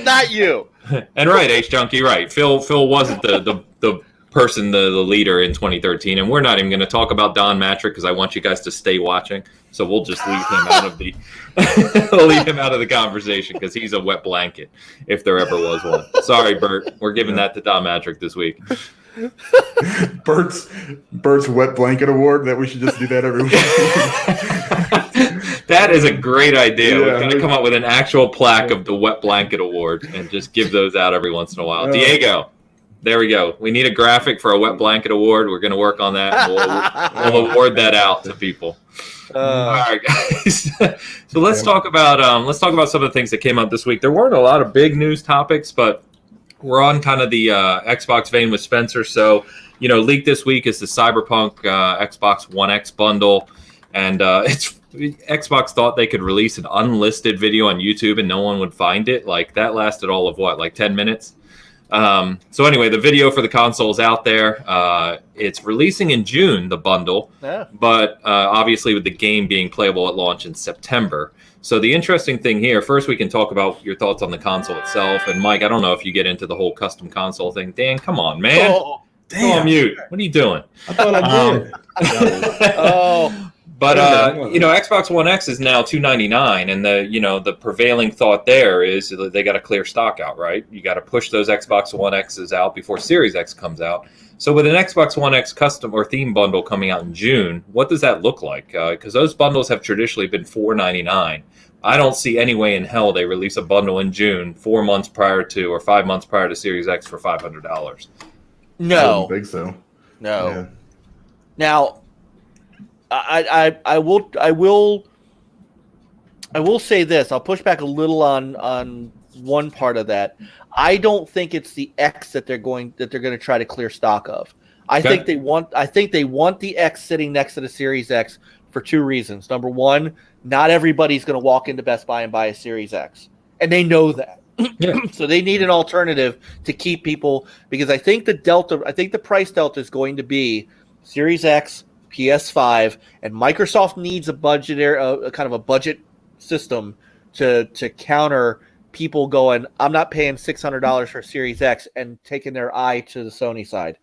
not you. And right, H Junkie, right. Phil wasn't the person, the leader in 2013, and we're not even going to talk about Don Matrick because I want you guys to stay watching. So we'll just leave him out of the conversation because he's a wet blanket if there ever was one. Sorry, Bert. We're giving that to Don Matrick this week. Bert's wet blanket award. That we should just do that every week. That is a great idea. Yeah, we're going to come up with an actual plaque of the wet blanket award and just give those out every once in a while. Diego, there we go. We need a graphic for a wet blanket award. We're going to work on that. And we'll award that out to people. All right, guys. So let's talk about some of the things that came out this week. There weren't a lot of big news topics, but we're on kind of the Xbox vein with Spencer. So, leaked this week is the Cyberpunk Xbox One X bundle, and Xbox thought they could release an unlisted video on YouTube and no one would find it. Like that lasted all of 10 minutes. So anyway, the video for the console is out there. It's releasing in June, the bundle, but obviously with the game being playable at launch in September. So the interesting thing here, first we can talk about your thoughts on the console itself. And Mike, I don't know if you get into the whole custom console thing. Dan, come on, man. Damn. Mute. What are you doing? I thought I did. But Xbox One X is now $299, and the prevailing thought there is that they got to clear stock out, right? You got to push those Xbox One X's out before Series X comes out. So with an Xbox One X custom or theme bundle coming out in June, what does that look like? Because those bundles have traditionally been $499. I don't see any way in hell they release a bundle in June 4 months prior to or 5 months prior to Series X for $500. No, I don't think so. No. Yeah. Now, I will say this. I'll push back a little on one part of that. I don't think it's the X that they're going to try to clear stock of. I think they want the X sitting next to the Series X for two reasons. Number one, not everybody's going to walk into Best Buy and buy a Series X, and they know that. Yeah. So they need an alternative to keep people, because I think the price delta is going to be Series X, PS5, and Microsoft needs a budget system to counter people going, I'm not paying $600 for Series X, and taking their eye to the Sony side.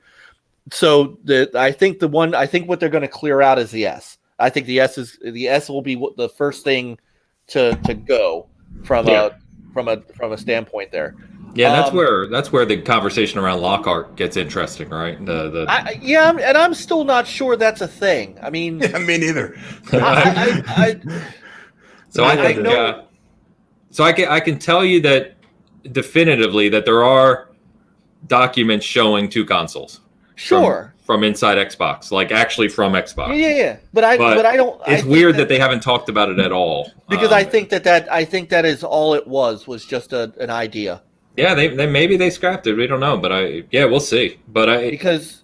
So I think what they're going to clear out is the S. I think the S will be the first thing to go from a standpoint there. Yeah, that's where the conversation around Lockhart gets interesting, right? And I'm still not sure that's a thing. I mean, Yeah, me neither. I can tell you that definitively that there are documents showing two consoles. Sure. From inside Xbox, like actually from Xbox. Yeah. But I don't. It's weird that they haven't talked about it at all. Because I think that is all it was just an idea. Yeah, they maybe they scrapped it. We don't know, but we'll see. But because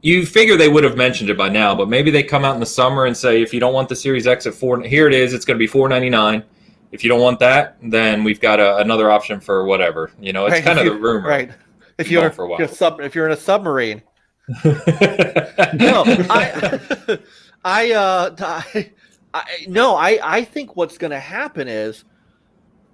you figure they would have mentioned it by now, but maybe they come out in the summer and say, if you don't want the Series X at $4, here it is. It's going to be $499. If you don't want that, then we've got another option for whatever. It's right, kind of the rumor. Right. If you're in a submarine. No, I think what's going to happen is,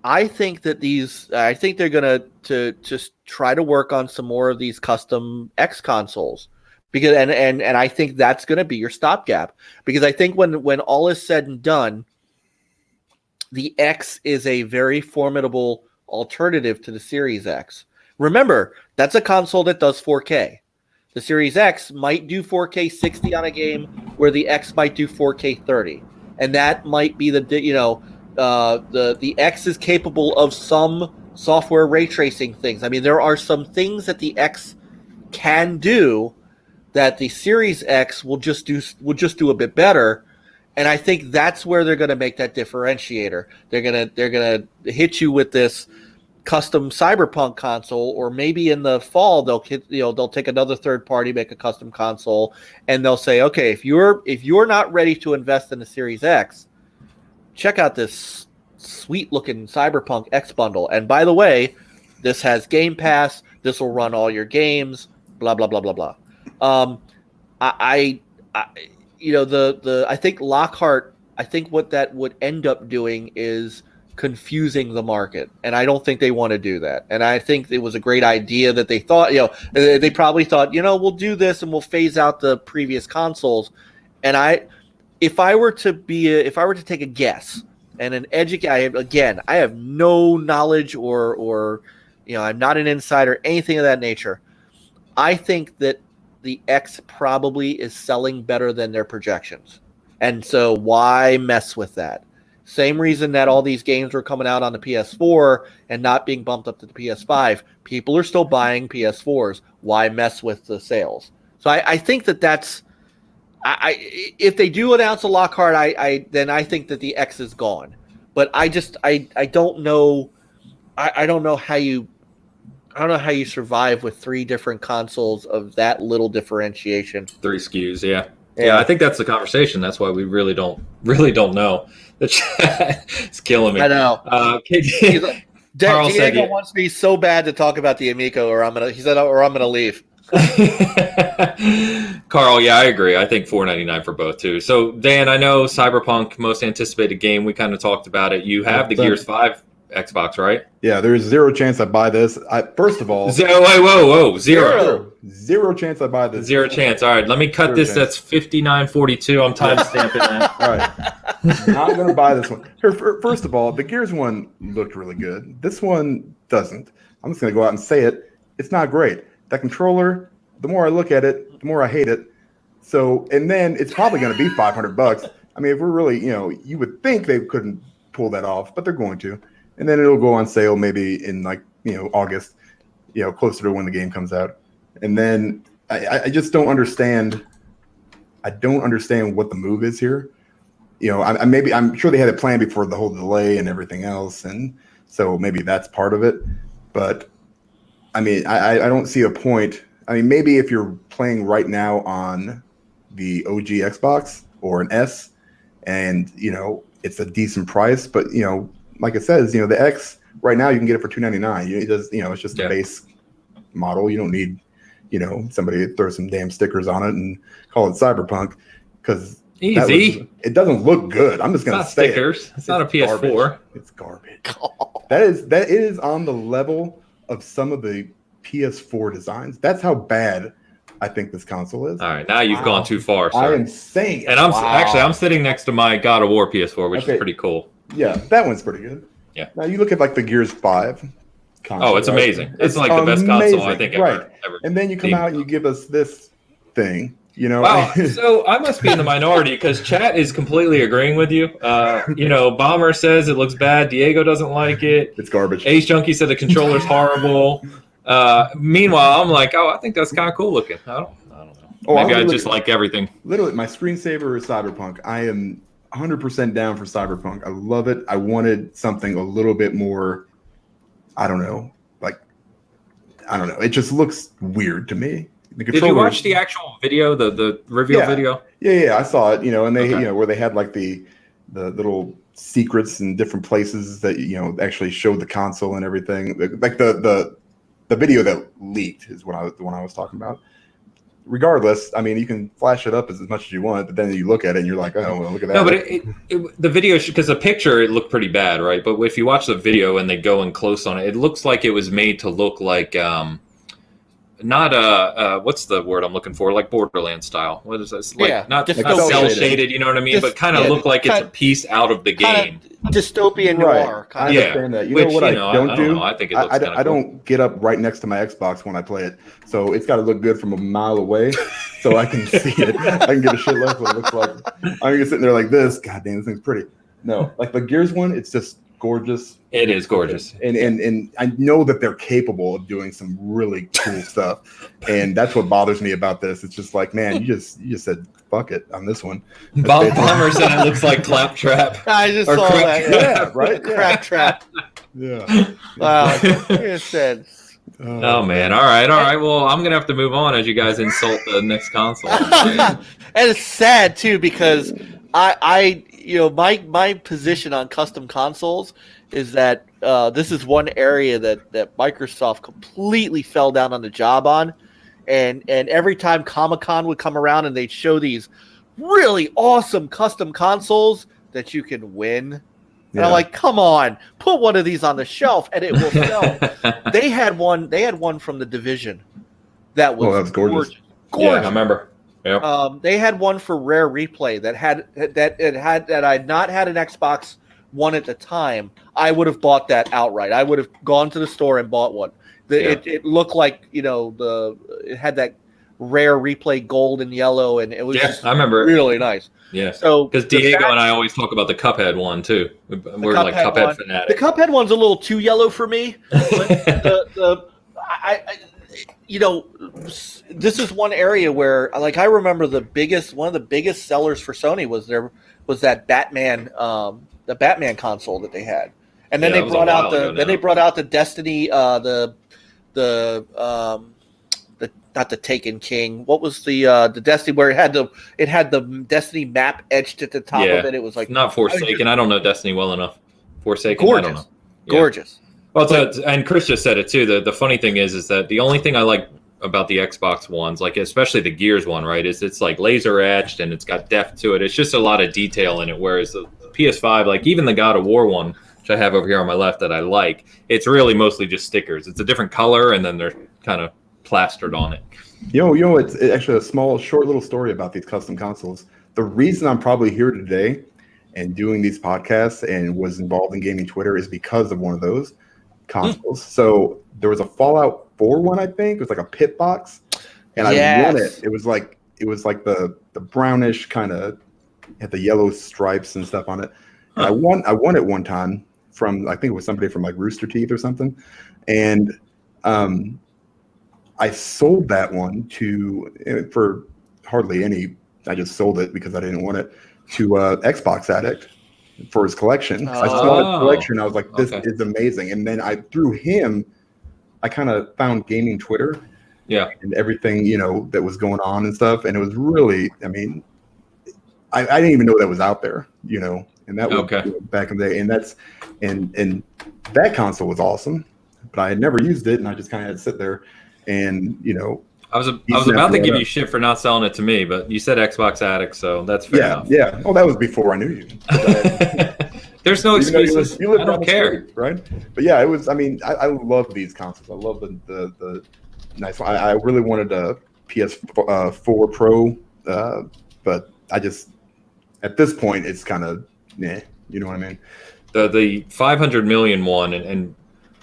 I think they're going to just try to work on some more of these custom X consoles, because and I think that's going to be your stopgap, because I think when all is said and done, the X is a very formidable alternative to the Series X. Remember, that's a console that does 4K. The Series X might do 4K 60 on a game, where the X might do 4K 30, and that might be the X is capable of some software ray tracing things. I mean, there are some things that the X can do that the Series X will just do a bit better, and I think that's where they're going to make that differentiator. They're gonna hit you with this custom Cyberpunk console, or maybe in the fall they'll take another third party, make a custom console, and they'll say, okay, if you're not ready to invest in the Series X, check out this sweet looking Cyberpunk X bundle. And by the way, this has Game Pass. This will run all your games. Blah blah blah blah blah. I think Lockhart. I think what that would end up doing is confusing the market, and I don't think they want to do that. And I think it was a great idea that they thought, they probably thought, we'll do this and we'll phase out the previous consoles. And if I were to take a guess, and I have no knowledge or I'm not an insider, anything of that nature. I think that the X probably is selling better than their projections, and so why mess with that? Same reason that all these games were coming out on the PS4 and not being bumped up to the PS5. People are still buying PS4s. Why mess with the sales? So I think that's. If they do announce a Lockhart, then I think that the X is gone. But I don't know. I don't know how you survive with three different consoles of that little differentiation. 3 SKUs, yeah. Yeah, I think that's the conversation. That's why we really don't know. The chat is killing me. I know. Carl said Diego wants me so bad to talk about the Amico, or I'm gonna leave. Carl, yeah, I agree. I think $499 for both too. So Dan, I know Cyberpunk, most anticipated game. We kind of talked about it. You have the Gears 5 Xbox, right? Yeah, there's zero chance I buy this. First of all, Whoa, zero. Zero chance I buy this. Zero chance. All right, let me cut this. That's 59.42. I'm time stamping that. All right, not gonna buy this one. First of all, the Gears one looked really good. This one doesn't. I'm just gonna go out and say it. It's not great. That controller. The more I look at it, the more I hate it. So, and then it's probably gonna be $500. I mean, if we're really, you would think they couldn't pull that off, but they're going to. And then it'll go on sale maybe in August, closer to when the game comes out. And then I just don't understand. I don't understand what the move is here. I'm sure they had a plan before the whole delay and everything else, and so maybe that's part of it. But I mean, I don't see a point. I mean, maybe if you're playing right now on the OG Xbox or an S, and it's a decent price, but like it says, the X right now you can get it for $299. It's just a base model. You don't need, somebody to throw some damn stickers on it and call it Cyberpunk, because it doesn't look good. I'm just gonna say stickers. It's not a PS4. Garbage. It's garbage. That is on the level of some of the PS4 designs. That's how bad I think this console is. All right, now you've gone too far, sir. I am saying it. And I'm sitting next to my God of War PS4, which is pretty cool. Yeah, that one's pretty good. Yeah. Now you look at the Gears 5 console. Oh, it's amazing. It's like the best console I think ever. And then you come out and you give us this thing, Wow. So I must be in the minority because chat is completely agreeing with you. Bomber says it looks bad. Diego doesn't like it. It's garbage. Ace Junkie said the controller's horrible. Meanwhile, I'm like, I think that's kind of cool looking. I don't know. Maybe I just like everything. Literally, my screensaver is Cyberpunk. I am 100% down for Cyberpunk. I love it. I wanted something a little bit more, I don't know. It just looks weird to me. Did you watch the actual video, the reveal video? Yeah, I saw it. And they, where they had the little secrets in different places that actually showed the console and everything. Like the video that leaked is the one I was talking about. Regardless, I mean, you can flash it up as much as you want, but then you look at it and you're like, oh, well, look at that. No, but the video, because the picture, it looked pretty bad, right? But if you watch the video and they go in close on it, it looks like it was made to look like not what's the word I'm looking for? Like Borderlands style. What is this? Not cell shaded, you know what I mean? But kind of look like it's a piece out of the game. Dystopian noir. I understand that. What I don't do? I think it looks I don't get up right next to my Xbox when I play it, so it's got to look good from a mile away, so I can see it. I can get a shit look what it looks like. I'm just sitting there like this. God damn, this thing's pretty. No, like the Gears one, it's just gorgeous. It is gorgeous, and I know that they're capable of doing some really cool stuff, and that's what bothers me about this. It's just like, man, you just said fuck it on this one. Bomber said it looks like Claptrap. I just saw that. Yeah, right. Crap trap. Yeah. Wow. It said. Oh man! All right. Well, I'm gonna have to move on as you guys insult the next console. And it's sad too because my position on custom consoles is that this is one area that Microsoft completely fell down on the job on, and every time Comic-Con would come around and they'd show these really awesome custom consoles that you can win. And I'm like, come on, put one of these on the shelf and it will sell. They had one from the Division that was gorgeous. Yeah, I remember. Yep. They had one for Rare Replay that I had not had an Xbox One at the time. I would have bought that outright. I would have gone to the store and bought one. It looked like it had that Rare Replay gold and yellow, and it was I remember really nice. Yeah. So because Diego and I always talk about the Cuphead one too. We're like Cuphead fanatics. The Cuphead one's a little too yellow for me. But this is one area where, like, I remember one of the biggest sellers for Sony was that Batman, the Batman console that they had, and then they brought out the Destiny, not the Taken King. What was the Destiny where it had the Destiny map etched at the top of it? It was like not Forsaken. I don't know Destiny well enough. Forsaken. Gorgeous. I don't know. Gorgeous. Well, and Chris just said it too. The funny thing is that the only thing I like about the Xbox ones, like especially the Gears one, right, is it's like laser etched and it's got depth to it. It's just a lot of detail in it. Whereas the PS5, like even the God of War one, which I have over here on my left that I like, it's really mostly just stickers. It's a different color, and then they're kind of plastered on it. It's actually a short little story about these custom consoles. The reason I'm probably here today and doing these podcasts and was involved in gaming Twitter is because of one of those consoles. So there was a Fallout 4 one, I think. It was like a pit box, and I won it. It was like the brownish kind of, had the yellow stripes and stuff on it. And I won it one time from, I think it was somebody from like Rooster Teeth or something, and I sold that one for hardly any. I just sold it because I didn't want it to Xbox Addict for his collection. I saw his collection. I was like, this is amazing. And then through him, I kind of found gaming Twitter. Yeah. And everything, that was going on and stuff. And it was really, I mean, I didn't even know that was out there, and that was back in the day. And that console was awesome, but I had never used it. And I just kind of had to sit there and, I was about to give you shit for not selling it to me, but you said Xbox Addict, so that's fair enough. Yeah. Oh, that was before I knew you. There's no excuses. You live I don't care. Street, right? But yeah, it was. I mean, I love these consoles. I love the nice one. I really wanted a PS4 Pro, but I just at this point it's kind of you know what I mean. The 500 million one and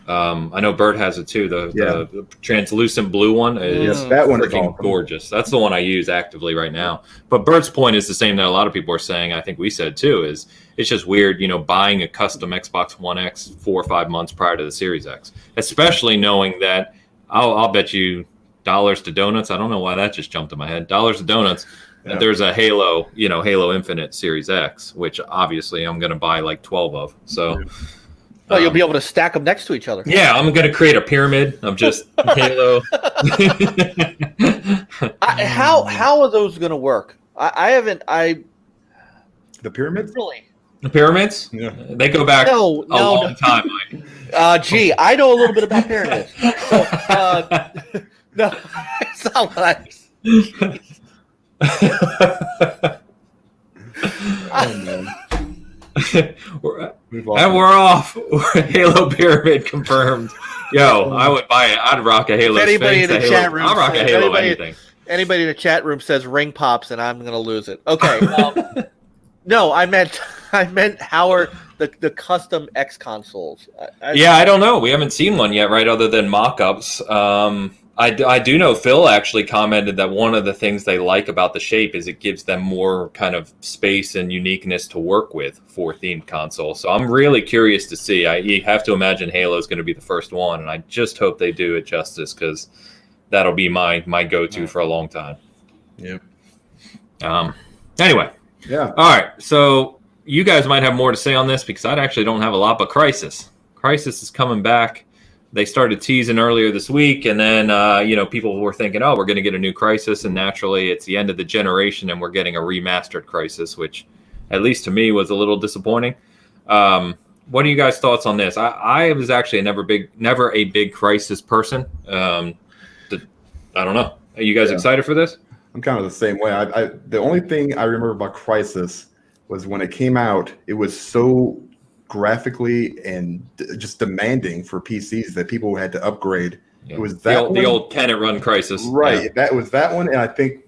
I know Bert has it too. The translucent blue one is that one is awesome. Gorgeous. That's the one I use actively right now. But Bert's point is the same that a lot of people are saying. I think we said too. Is it's just weird, buying a custom Xbox One X 4 or 5 months prior to the Series X, especially knowing that I'll bet you dollars to donuts. I don't know why that just jumped in my head. Dollars to donuts. Yeah. There's a Halo, Halo Infinite Series X, which obviously I'm going to buy like 12 of. So. Oh, you'll be able to stack them next to each other. Yeah, I'm going to create a pyramid of just Halo. How are those going to work? The pyramids? Really? The pyramids? Yeah. They go back a long time, Mike. I know a little bit about pyramids. No, it's not what we're off. Halo pyramid confirmed. Yo, I would buy it. I'd rock a Halo. Anybody in the chat room? I'll rock a Halo anything. Anybody in the chat room says ring pops, and I'm going to lose it. Okay. No, I meant how are the custom X consoles? I don't know. We haven't seen one yet, right? Other than mock-ups. I do know Phil actually commented that one of the things they like about the shape is it gives them more kind of space and uniqueness to work with for themed consoles. So I'm really curious to see. You have to imagine Halo is going to be the first one, and I just hope they do it justice because that'll be my go-to for a long time. Yep. Anyway. Yeah. All right. So you guys might have more to say on this because I actually don't have a lot, but Crysis is coming back. They started teasing earlier this week, and then people were thinking, "Oh, we're going to get a new Crysis," and naturally, it's the end of the generation, and we're getting a remastered Crysis, which, at least to me, was a little disappointing. What are you guys' thoughts on this? I was actually never a big Crysis person. I don't know. Are you guys excited for this? I'm kind of the same way. The only thing I remember about Crysis was when it came out, it was so graphically and just demanding for PCs that people had to upgrade. Yeah. It was the old Can It Run Crysis, right? Yeah. That was that one, and I think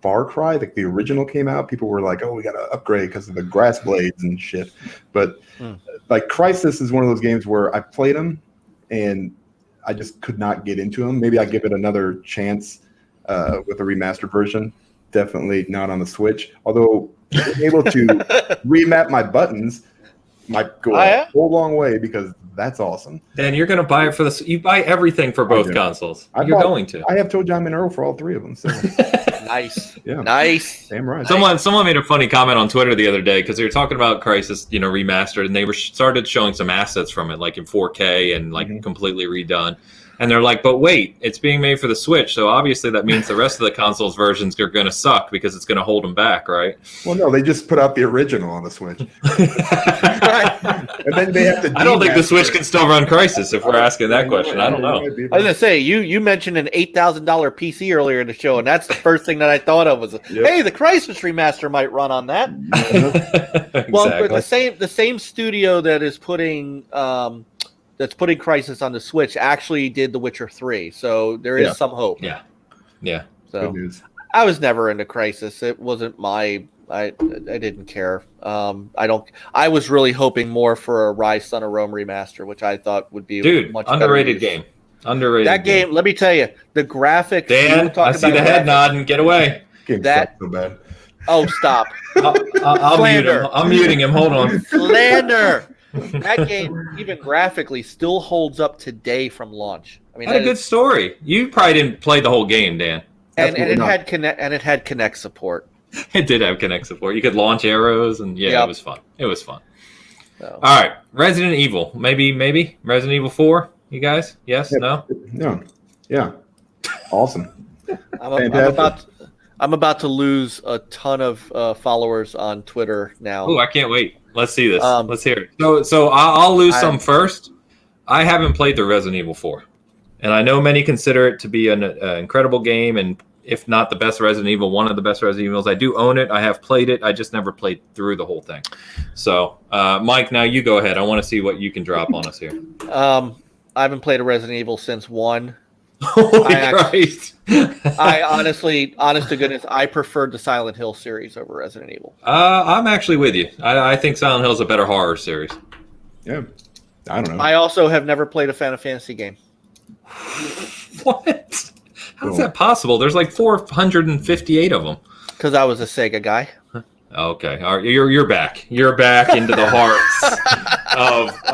Far Cry, like the original, came out, people were like, "Oh, we got to upgrade because of the grass blades and shit." But like Crysis is one of those games where I played them and I just could not get into them. Maybe I give it another chance with a remastered version. Definitely not on the Switch. Although being able to remap my buttons might go a whole long way because that's awesome. Dan, you're going to buy it for this. You buy everything for both consoles. You're going to. I have told you I'm in Earl for all three of them. So. Nice. Yeah. Nice. Damn right. Someone made a funny comment on Twitter the other day because they were talking about Crysis, remastered, and they started showing some assets from it, like in 4K and like completely redone. And they're like, but wait, it's being made for the Switch, so obviously that means the rest of the consoles versions are going to suck because it's going to hold them back, right? Well, no, they just put out the original on the Switch. And then they have to. I don't think the Switch can still run Crysis if we're asking that question. I don't know. I was going to say, you mentioned an $8,000 PC earlier in the show, and that's the first thing that I thought of was, hey, the Crysis remaster might run on that. Exactly. Well, the same studio that is putting Crysis on the Switch actually did The Witcher 3, so there is some hope. Yeah. So Good news. I was never into Crysis. It wasn't my. I didn't care. I was really hoping more for a Rise Son of Rome remaster, which I thought would be much underrated better game. Underrated. That game. Let me tell you, the graphics. Dan, I see the head nodding. Get away. Game sucks so bad. Oh, stop! I'll mute him. I'm muting him. Hold on. Slander. That game, even graphically, still holds up today from launch. I mean, had a good story. You probably didn't play the whole game, Dan. And it had Kinect support. It did have Kinect support. You could launch arrows, and it was fun. It was fun. So. All right, Resident Evil. Maybe Resident Evil 4. You guys? Yes? No? No. Yeah. Awesome. I'm about to lose a ton of followers on Twitter now. Oh, I can't wait. Let's see this. Let's hear it. So I'll lose some first. I haven't played the Resident Evil 4, and I know many consider it to be an incredible game, and if not the best Resident Evil, one of the best Resident Evils. I do own it. I have played it. I just never played through the whole thing. So, Mike, now you go ahead. I want to see what you can drop on us here. I haven't played a Resident Evil since 1. Holy Christ. I honestly, honest to goodness, I preferred the Silent Hill series over Resident Evil. I'm actually with you. I think Silent Hill is a better horror series. Yeah. I don't know. I also have never played a Final Fantasy game. What? How's that possible? There's like 458 of them. Because I was a Sega guy. Okay, all right. You're back. You're back into the hearts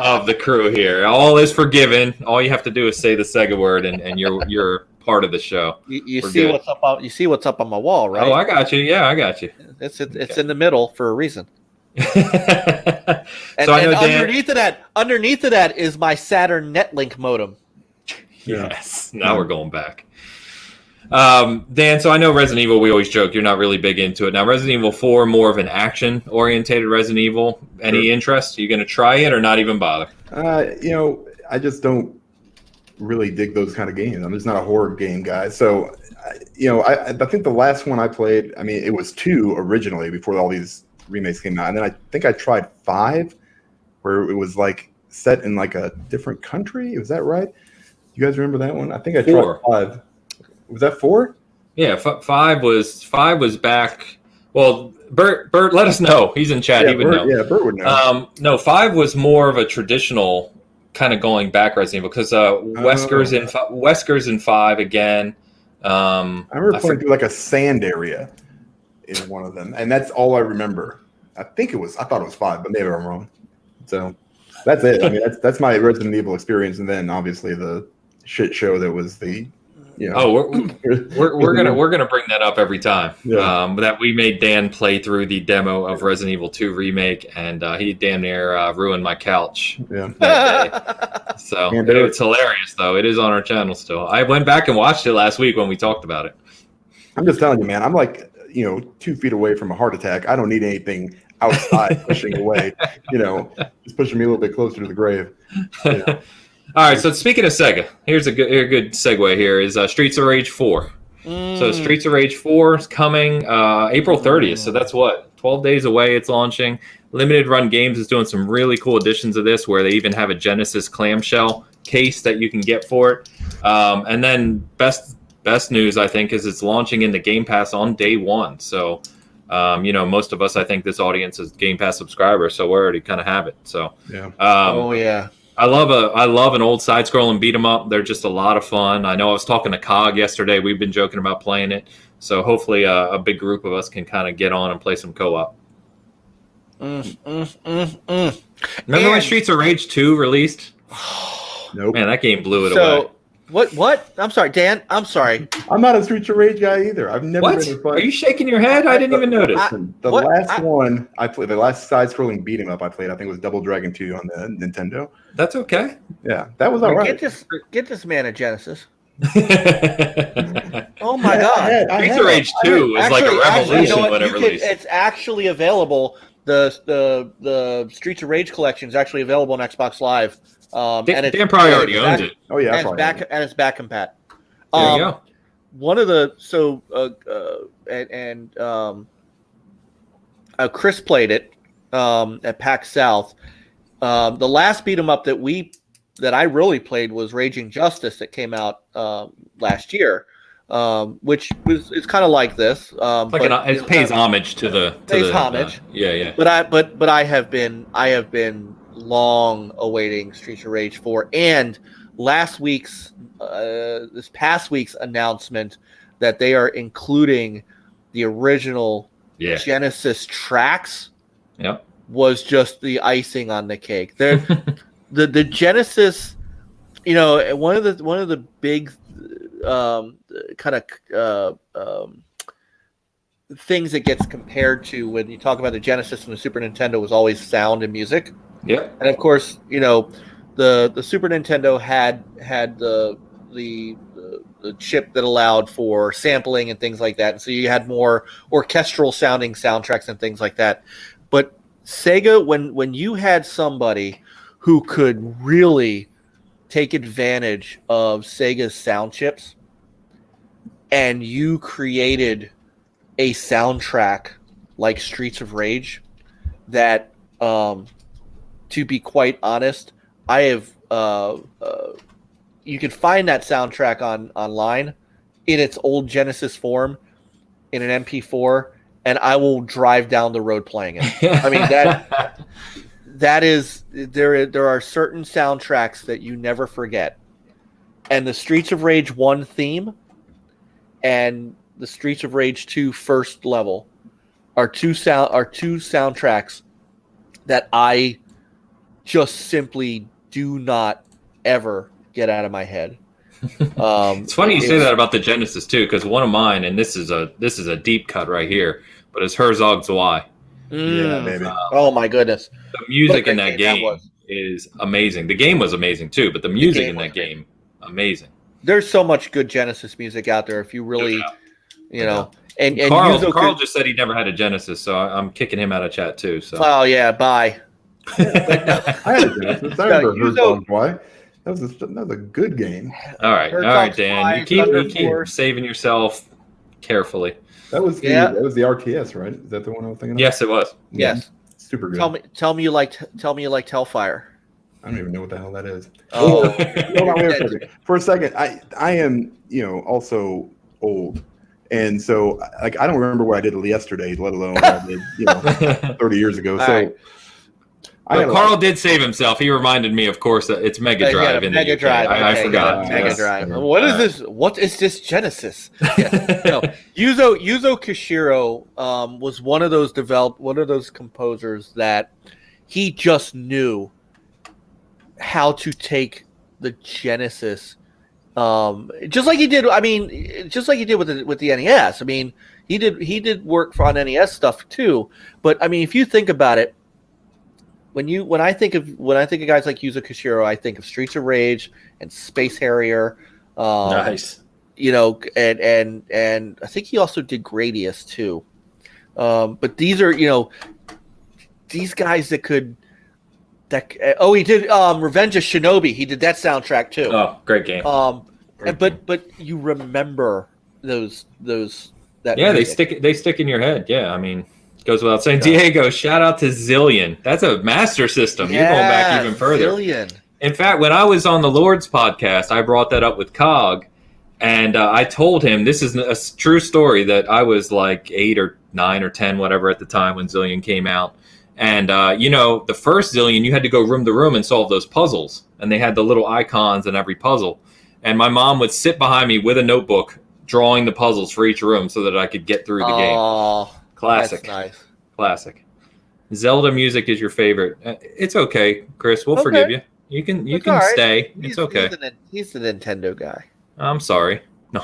of the crew here. All is forgiven. All you have to do is say the Sega word, and you're part of the show. You see good. You see what's up on my wall, right? Oh, I got you. Yeah, I got you. It's in the middle for a reason. And underneath of that is my Saturn Netlink modem. Yes. Now we're going back. Dan, so I know Resident Evil, we always joke you're not really big into it. Now, Resident Evil 4, more of an action-orientated Resident Evil. Any interest? Are you going to try it or not even bother? I just don't really dig those kind of games. I'm just not a horror game guy. So, I think the last one I played, I mean, it was 2 originally before all these remakes came out. And then I think I tried 5, where it was like set in like a different country. Was that right? You guys remember that one? I think I tried 5. Was that 4? Yeah, 5 was back. Well, Bert, let us know. He's in chat. Yeah, he would know. Yeah, Bert would know. No, 5 was more of a traditional kind of going back Resident Evil because Wesker's in 5 again. I remember playing through like a sand area in one of them, and that's all I remember. I thought it was 5, but maybe I'm wrong. So that's it. I mean, that's my Resident Evil experience, and then obviously the shit show that was the. We're gonna bring that up every time. Yeah. That we made Dan play through the demo of Resident Evil 2 remake, and he damn near ruined my couch that day. So it's hilarious, though. It is on our channel still. I went back and watched it last week when we talked about it. I'm just telling you, man. I'm like 2 feet away from a heart attack. I don't need anything outside pushing away. Just pushing me a little bit closer to the grave. All right, so speaking of Sega, here's a good segue here is Streets of Rage 4. So Streets of Rage 4 is coming April 30th, so that's 12 days away it's launching. Limited Run Games is doing some really cool additions of this where they even have a Genesis clamshell case that you can get for it. And then best news, I think, is it's launching into Game Pass on day 1. So, most of us, I think this audience is Game Pass subscribers, so we already kind of have it. So, yeah. I love an old side-scrolling beat 'em up. They're just a lot of fun. I know I was talking to Cog yesterday. We've been joking about playing it. So hopefully a big group of us can kind of get on and play some co-op. Remember when Streets of Rage 2 released? Nope. Man, that game blew it away. What? I'm sorry, Dan. I'm sorry. I'm not a Streets of Rage guy either. I've never What? been a fun. Are you shaking your head? I didn't even notice. The last one I played, the last side-scrolling beat 'em up I played, I think was Double Dragon 2 on the Nintendo. That's okay. Yeah, that was all right. Get this man a Genesis. Oh my God! Streets of Rage 2 is like a revolution when it released. It's actually available. The Streets of Rage collection is actually available on Xbox Live. Dan probably already owns it. Oh yeah, and it's back compat. There you go. One of the Chris played it at PAX South. The last beat 'em up that I really played was Raging Justice that came out last year, which it's kind of like this. It pays homage to the homage. Yeah. But I have been long awaiting Streets of Rage 4, and this past week's announcement that they are including the original Genesis tracks was just the icing on the cake. The Genesis, one of the big kind of things that gets compared to when you talk about the Genesis and the Super Nintendo was always sound and music. Yeah. And of course, the Super Nintendo had the chip that allowed for sampling and things like that. And so you had more orchestral sounding soundtracks and things like that. But Sega, when you had somebody who could really take advantage of Sega's sound chips and you created a soundtrack like Streets of Rage that, to be quite honest, I have you can find that soundtrack online in its old Genesis form in an MP4, and I will drive down the road playing it. I mean that is there are certain soundtracks that you never forget. And the Streets of Rage 1 theme and the Streets of Rage 2 first level are two soundtracks that I just simply do not ever get out of my head. It's funny you say that about the Genesis too, because one of mine, and this is a deep cut right here, but it's Herzog Zwei. Yeah, baby. Oh my goodness. The music in that game is amazing. The game was amazing too, but the music in that game, amazing. There's so much good Genesis music out there if you really, And Carl just said he never had a Genesis, so I'm kicking him out of chat too. So. Oh yeah, bye. But no, I had a Genesis. I remember Herzog Zwei. That was a good game. All right, Dan. You keep saving yourself carefully. That was the RTS, right? Is that the one I was thinking of? Yes, it was. Yes, super good. Tell me you like Hellfire. I don't even know what the hell that is. Oh, hold on, wait a second. For a second, I am also old, and so I don't remember what I did yesterday, let alone what I did 30 years ago. So. Carl did save himself. He reminded me, of course, that it's Mega Drive in the UK. I forgot. Mega Drive. What is this? What is this Genesis? Yuzo Koshiro was one of those composers that he just knew how to take the Genesis, just like he did. I mean, just like he did with the NES. I mean, he did work on NES stuff too. But I mean, if you think about it. When I think of guys like Yuzo Koshiro, I think of Streets of Rage and Space Harrier. Nice. And I think he also did Gradius too. But these are these guys that could. He did Revenge of Shinobi. He did that soundtrack too. Oh, great game. But you remember those that. Yeah, music. they stick in your head. Yeah, I mean. Goes without saying. Diego, shout out to Zillion. That's a Master System. You're going back even further. Zillion. In fact, when I was on the Lord's podcast, I brought that up with Cog, and I told him this is a true story that I was like 8 or 9 or 10, whatever, at the time when Zillion came out. And, the first Zillion, you had to go room to room and solve those puzzles. And they had the little icons in every puzzle. And my mom would sit behind me with a notebook drawing the puzzles for each room so that I could get through the game. Classic. That's nice. Classic. Zelda music is your favorite. It's okay, Chris. We'll forgive you. You can It's all right. stay. It's okay. He's the Nintendo guy. I'm sorry. No.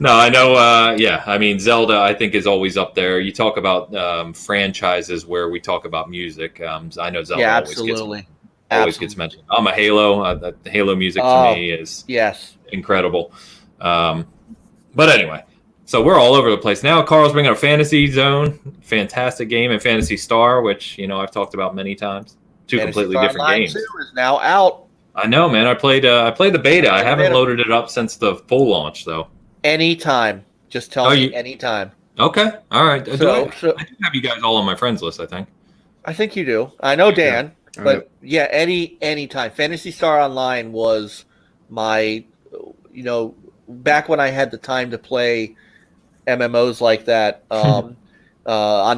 No, I know. Yeah, I mean, Zelda, I think, is always up there. You talk about franchises where we talk about music. I know Zelda always gets mentioned. I'm a Halo. The Halo music to me is incredible. But anyway, so we're all over the place now. Carl's bringing up Fantasy Zone, fantastic game, and Fantasy Star, which I've talked about many times. Two completely different games. 2 is now out. I know, man. I played the beta. I haven't loaded it up since the full launch, though. Anytime. Just tell me anytime. Okay. All right. I do have you guys all on my friends list, I think. I think you do. I know Dan, but anytime. Fantasy Star Online was my, back when I had the time to play MMOs like that. On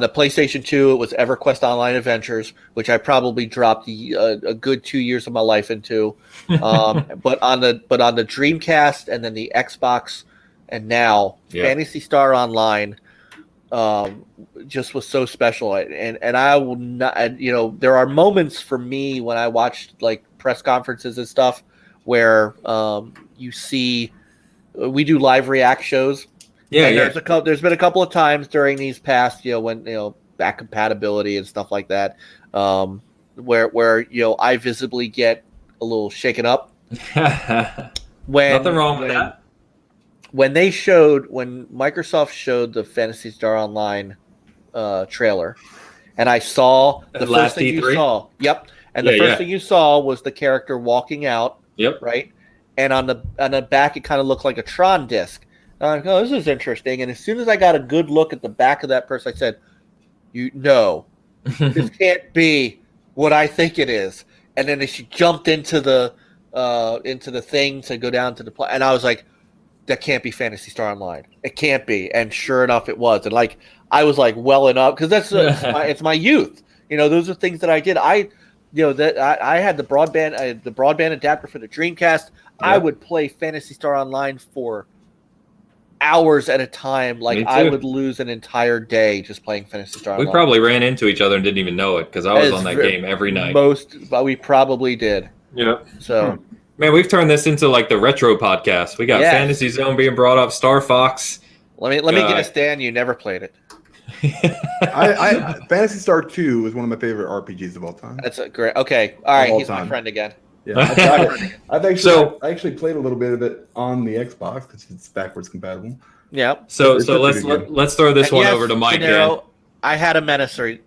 the PlayStation 2, it was EverQuest Online Adventures, which I probably dropped a good 2 years of my life into. But on the Dreamcast and then the Xbox, and now Fantasy Star Online, just was so special. And I will not. There are moments for me when I watched like press conferences and stuff where you see we do live react shows. There's been a couple of times during these past, when back compatibility and stuff like that, where I visibly get a little shaken up. Nothing wrong with that. When Microsoft showed the Phantasy Star Online trailer, and I saw the first thing you saw. Yep, and the first thing you saw was the character walking out. Yep. Right, and on the back it kind of looked like a Tron disc. I'm like, oh, this is interesting. And as soon as I got a good look at the back of that person, I said, this can't be what I think it is. And then she jumped into the thing to go down to the play. And I was like, that can't be Phantasy Star Online. It can't be. And sure enough, it was. And like, I was like welling up because it's my youth. Those are things that I did. I had the broadband adapter for the Dreamcast. Yeah. I would play Phantasy Star Online for hours at a time. Like I would lose an entire day just playing Phantasy Star Online. We probably ran into each other and didn't even know it because I was on that game every night. But we probably did. Yeah. So, man, we've turned this into like the retro podcast. We got Fantasy Zone being brought up, Star Fox. Let me get a stand. You never played it. Fantasy Star 2 is one of my favorite RPGs of all time. That's a great. Okay, all right, he's my friend again. Yeah, I actually played a little bit of it on the Xbox because it's backwards compatible. Yeah. So let's throw this one over to Mike. I had a Menacer.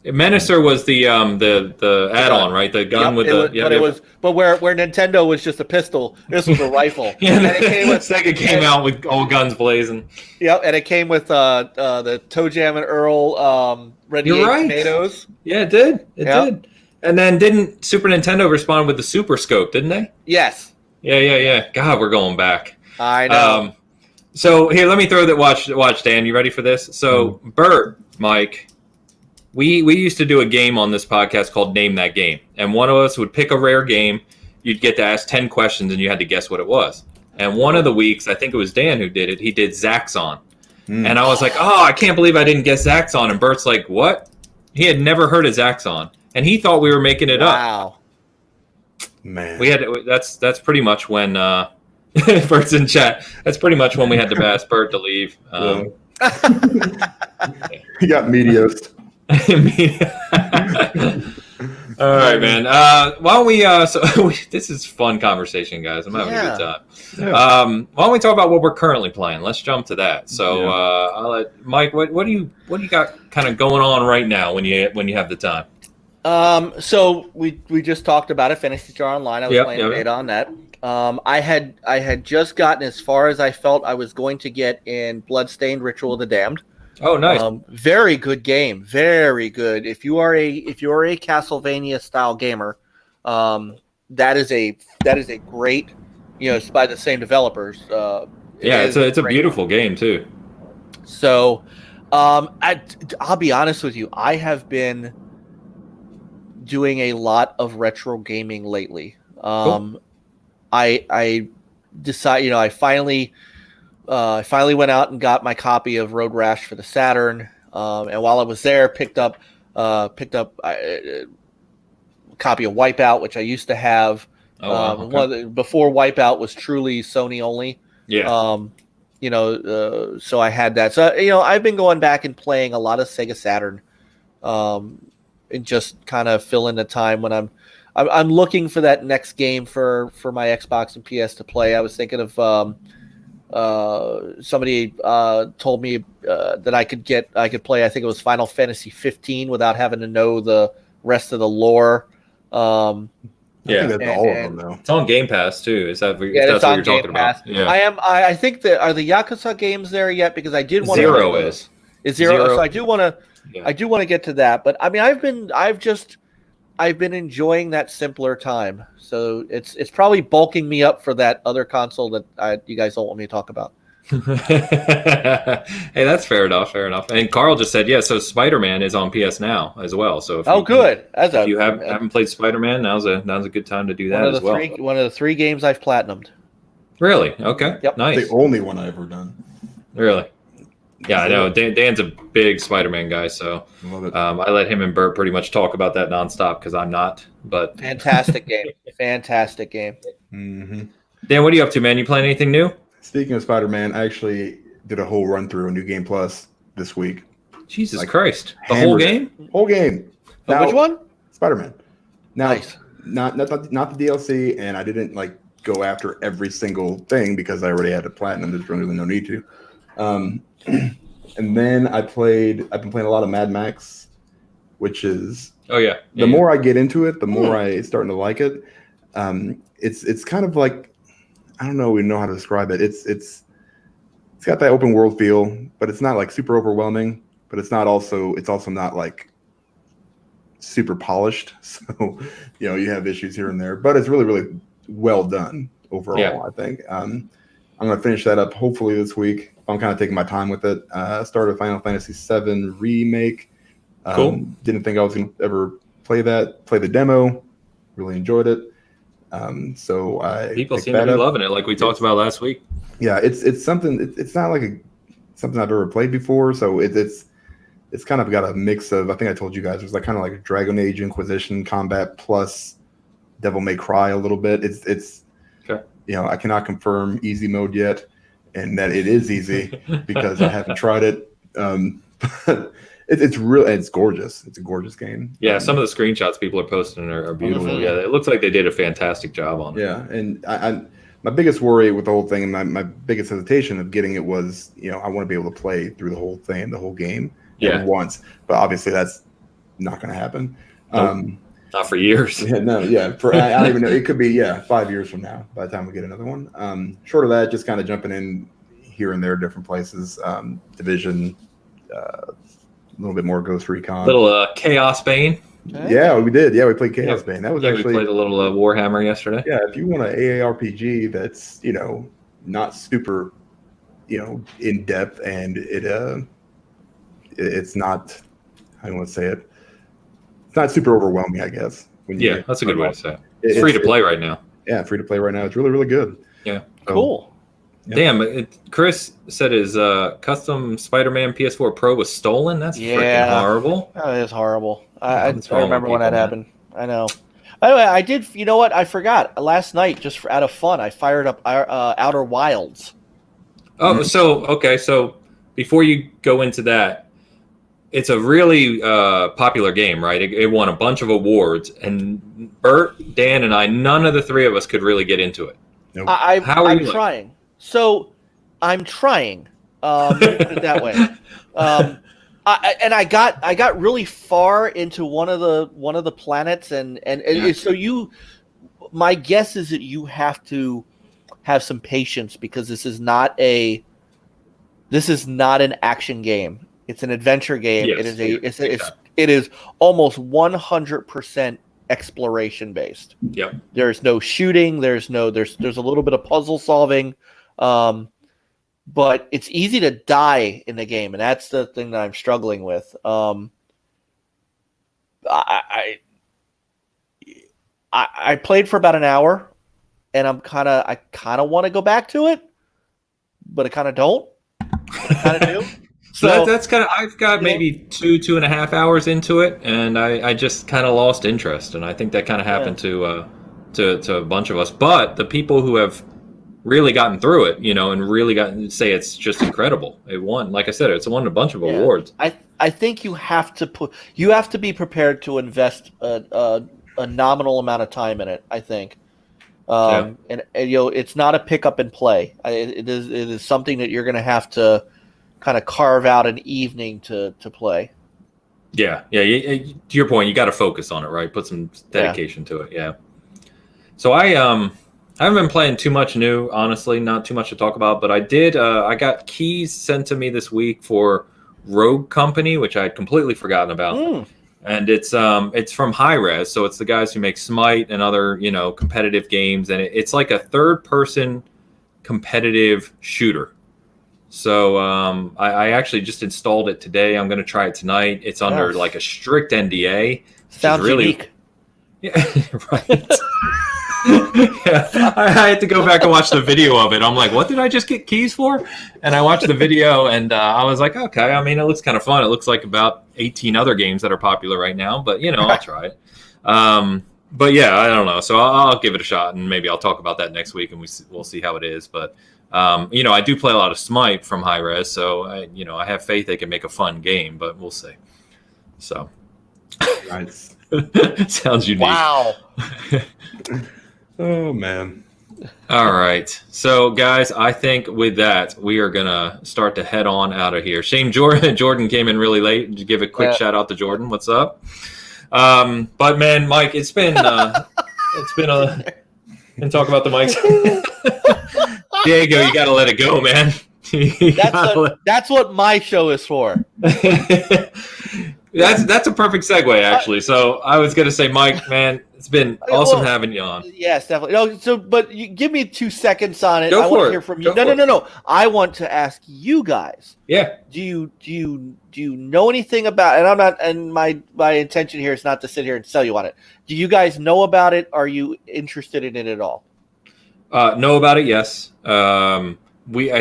Menacer was the add-on, right? The gun with where Nintendo was just a pistol, this was a rifle. And it came with Sega came out with all guns blazing. Yep, and it came with the Toe Jam and Earl Ready Tomatoes. Yeah, it did. It did. And then didn't Super Nintendo respond with the Super Scope, didn't they? Yes. Yeah. God, we're going back. I know. So here, let me throw that. Watch, Dan. You ready for this? So, Bert, Mike, we used to do a game on this podcast called Name That Game. And one of us would pick a rare game. You'd get to ask 10 questions, and you had to guess what it was. And one of the weeks, I think it was Dan who did it, he did Zaxxon. And I was like, oh, I can't believe I didn't guess Zaxxon. And Bert's like, what? He had never heard of Zaxxon. And he thought we were making it up. Wow, man! We had that's pretty much when Bert's in chat. That's pretty much when we had to ask Bert to leave. He got mediosed. All right, man. Why don't we? This is fun conversation, guys. I'm having a good time. Yeah. Why don't we talk about what we're currently playing? Let's jump to that. So, I'll let Mike. What do you got kind of going on right now when you have the time? So we just talked about it. Phantasy Star Online. I was playing beta on that. I had just gotten as far as I felt I was going to get in Bloodstained: Ritual of the Damned. Oh, nice. Very good game. Very good. If you are a Castlevania style gamer, that is a great. It's by the same developers. It's a beautiful game too. So, I'll be honest with you. I have been doing a lot of retro gaming lately. Cool. I decided, I finally went out and got my copy of Road Rash for the Saturn. And while I was there, picked up Picked up a copy of Wipeout, which I used to have. Oh, wow. Okay. Before Wipeout was truly Sony only. Yeah. So I had that. So, I've been going back and playing a lot of Sega Saturn, and just kind of filling the time when I'm looking for that next game for my Xbox and PS to play. I was thinking of somebody told me that I could play. I think it was Final Fantasy 15 without having to know the rest of the lore. I think that's all of them, though. It's on Game Pass too. Is that that's what on you're Game talking Pass. about? Yeah. I think that are the Yakuza games there yet? Because I did want Zero is Zero. Zero. So I do want to. Yeah. I do want to get to that, but I mean, I've been enjoying that simpler time. So it's probably bulking me up for that other console that you guys don't want me to talk about. Hey, that's fair enough. Fair enough. And Carl just said, yeah. So Spider-Man is on PS Now as well. So good. If you haven't played Spider-Man, now's a good time to do that as well. One of the 3 games I've platinumed. Really? Okay. Yep. Nice. The only one I've ever done. Really? Yeah, I know. Dan's a big Spider-Man guy, so I let him and Bert pretty much talk about that nonstop because I'm not. But fantastic game. Fantastic game. Mm-hmm. Dan, what are you up to, man? You playing anything new? Speaking of Spider-Man, I actually did a whole run through New Game Plus this week. Jesus Christ. The whole game? Whole game. Now, which one? Spider-Man. Now, nice. Not the DLC, and I didn't go after every single thing because I already had a platinum. There's really no need to. And then I've been playing a lot of Mad Max, which is the more I get into it, the more I starting to like it. It's kind of like, I don't know how to describe it. It's got that open world feel, but it's not like super overwhelming, but it's also not like super polished. So, you have issues here and there, but it's really, really well done overall, I think. I'm going to finish that up hopefully this week. I'm kind of taking my time with it. Started Final Fantasy VII Remake. Cool. Didn't think I was going to ever play that. Play the demo. Really enjoyed it. So people seem to be loving it, like we talked about last week. Yeah, it's something. It's not like something I've ever played before. So it's kind of got a mix of. I think I told you guys it was kind of like a Dragon Age Inquisition combat plus Devil May Cry a little bit. It's okay. I cannot confirm easy mode yet, and that it is easy because I haven't tried it. But it's gorgeous. It's a gorgeous game. Yeah, some of the screenshots people are posting are beautiful. Mm-hmm. Yeah, it looks like they did a fantastic job on it. Yeah, and my biggest worry with the whole thing, and my biggest hesitation of getting it was, I want to be able to play through the whole thing, the whole game at once. But obviously that's not going to happen. Nope. Not for years. I don't even know. It could be 5 years from now by the time we get another one. Short of that, just kind of jumping in here and there, different places. Division, a little bit more Ghost Recon. Little Chaos Bane. Yeah, we did. Yeah, we played Chaos Bane. That was actually. We played a little Warhammer yesterday. Yeah, if you want an AARPG that's not super, in depth, and it's not. I don't want to say it. It's not super overwhelming, I guess. That's a good way to say it. It's free to play right now. Yeah, free to play right now. It's really, really good. Yeah. So, cool. Yeah. Damn, Chris said his custom Spider-Man PS4 Pro was stolen. That's freaking horrible. That is horrible. I remember when that happened. I know. By the way, I did. You know what? I forgot. Last night, just out of fun, I fired up Outer Wilds. Oh, so before you go into that, it's a really popular game, right? It won a bunch of awards, and Bert, Dan, and I, none of the three of us could really get into it. Nope. I'm trying. So I'm trying. Let me put it that way. I got really far into one of the planets, and so my guess is that you have to have some patience because this is not an action game. It's an adventure game. Yes, it is almost 100% exploration based. Yep. There's no shooting. There's a little bit of puzzle solving, but it's easy to die in the game, and that's the thing that I'm struggling with. I played for about an hour, and I kind of want to go back to it, but I kind of don't. I kind of do. So that's kind of, I've got maybe 2.5 hours into it, and I just kind of lost interest, and I think that kind of happened to a bunch of us. But the people who have really gotten through it, and really gotten say it's just incredible. It won, like I said, it's won a bunch of awards. I think you have to be prepared to invest a nominal amount of time in it. I think, and it's not a pick up and play. It is something that you're going to have to kind of carve out an evening to play. Yeah. To your point, you got to focus on it, right? Put some dedication to it. Yeah. So I haven't been playing too much new, honestly. Not too much to talk about, but I did. I got keys sent to me this week for Rogue Company, which I had completely forgotten about. And it's from Hi-Rez, so it's the guys who make Smite and other competitive games, and it's like a third-person competitive shooter. So I actually just installed it today. I'm going to try it tonight. It's under like a strict NDA. Sounds really unique. Yeah, right. Yeah, I had to go back and watch the video of it. I'm like, what did I just get keys for? And I watched the video, and I was like, okay. I mean, it looks kind of fun. It looks like about 18 other games that are popular right now, but I'll try it. But yeah, I don't know. So I'll give it a shot, and maybe I'll talk about that next week, and we'll see how it is. But I do play a lot of Smite from Hi-Rez, so I have faith they can make a fun game, but we'll see. So, nice. Sounds unique. Wow. Oh man. All right. So guys, I think with that, we are gonna start to head on out of here. Shame Jordan came in really late. To give a quick shout out to Jordan. What's up? But man, Mike, it's been and talk about the mics. Diego, you gotta let it go, man. That's what my show is for. That's a perfect segue, actually. So I was gonna say, Mike, man, it's been awesome having you on. Yes, definitely. No, but you give me 2 seconds on it. I want to hear from you. No. I want to ask you guys. Yeah. Do you know anything about? And I'm not. And my intention here is not to sit here and sell you on it. Do you guys know about it? Are you interested in it at all? Know about it? Yes. I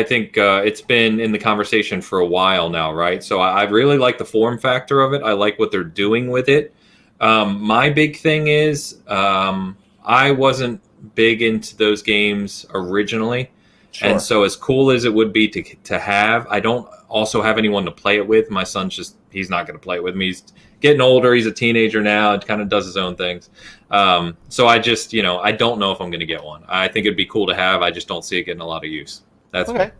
think it's been in the conversation for a while now, right? So I really like the form factor of it. I like what they're doing with it. My big thing is I wasn't big into those games originally. Sure. And so as cool as it would be to have, I don't also have anyone to play it with. My son's he's not going to play it with me. He's getting older. He's a teenager now. It kind of does his own things. So I just, I don't know if I'm going to get one. I think it'd be cool to have. I just don't see it getting a lot of use. That's okay.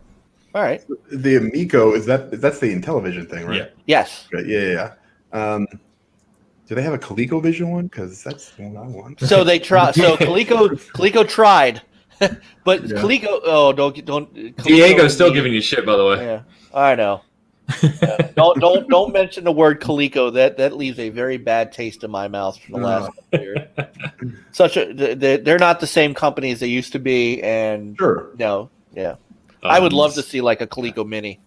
All right. The Amico, that's the Intellivision thing, right? Yeah. Yes. Yeah. Do they have a ColecoVision one? Because that's the one I want. So they tried. So Coleco tried, but Coleco. Oh, don't. Diego's still giving you shit, by the way. Yeah, I know. Don't mention the word Coleco. That leaves a very bad taste in my mouth from the last year. They're not the same company as they used to be, and sure. No, yeah. I would love to see like a Coleco Mini.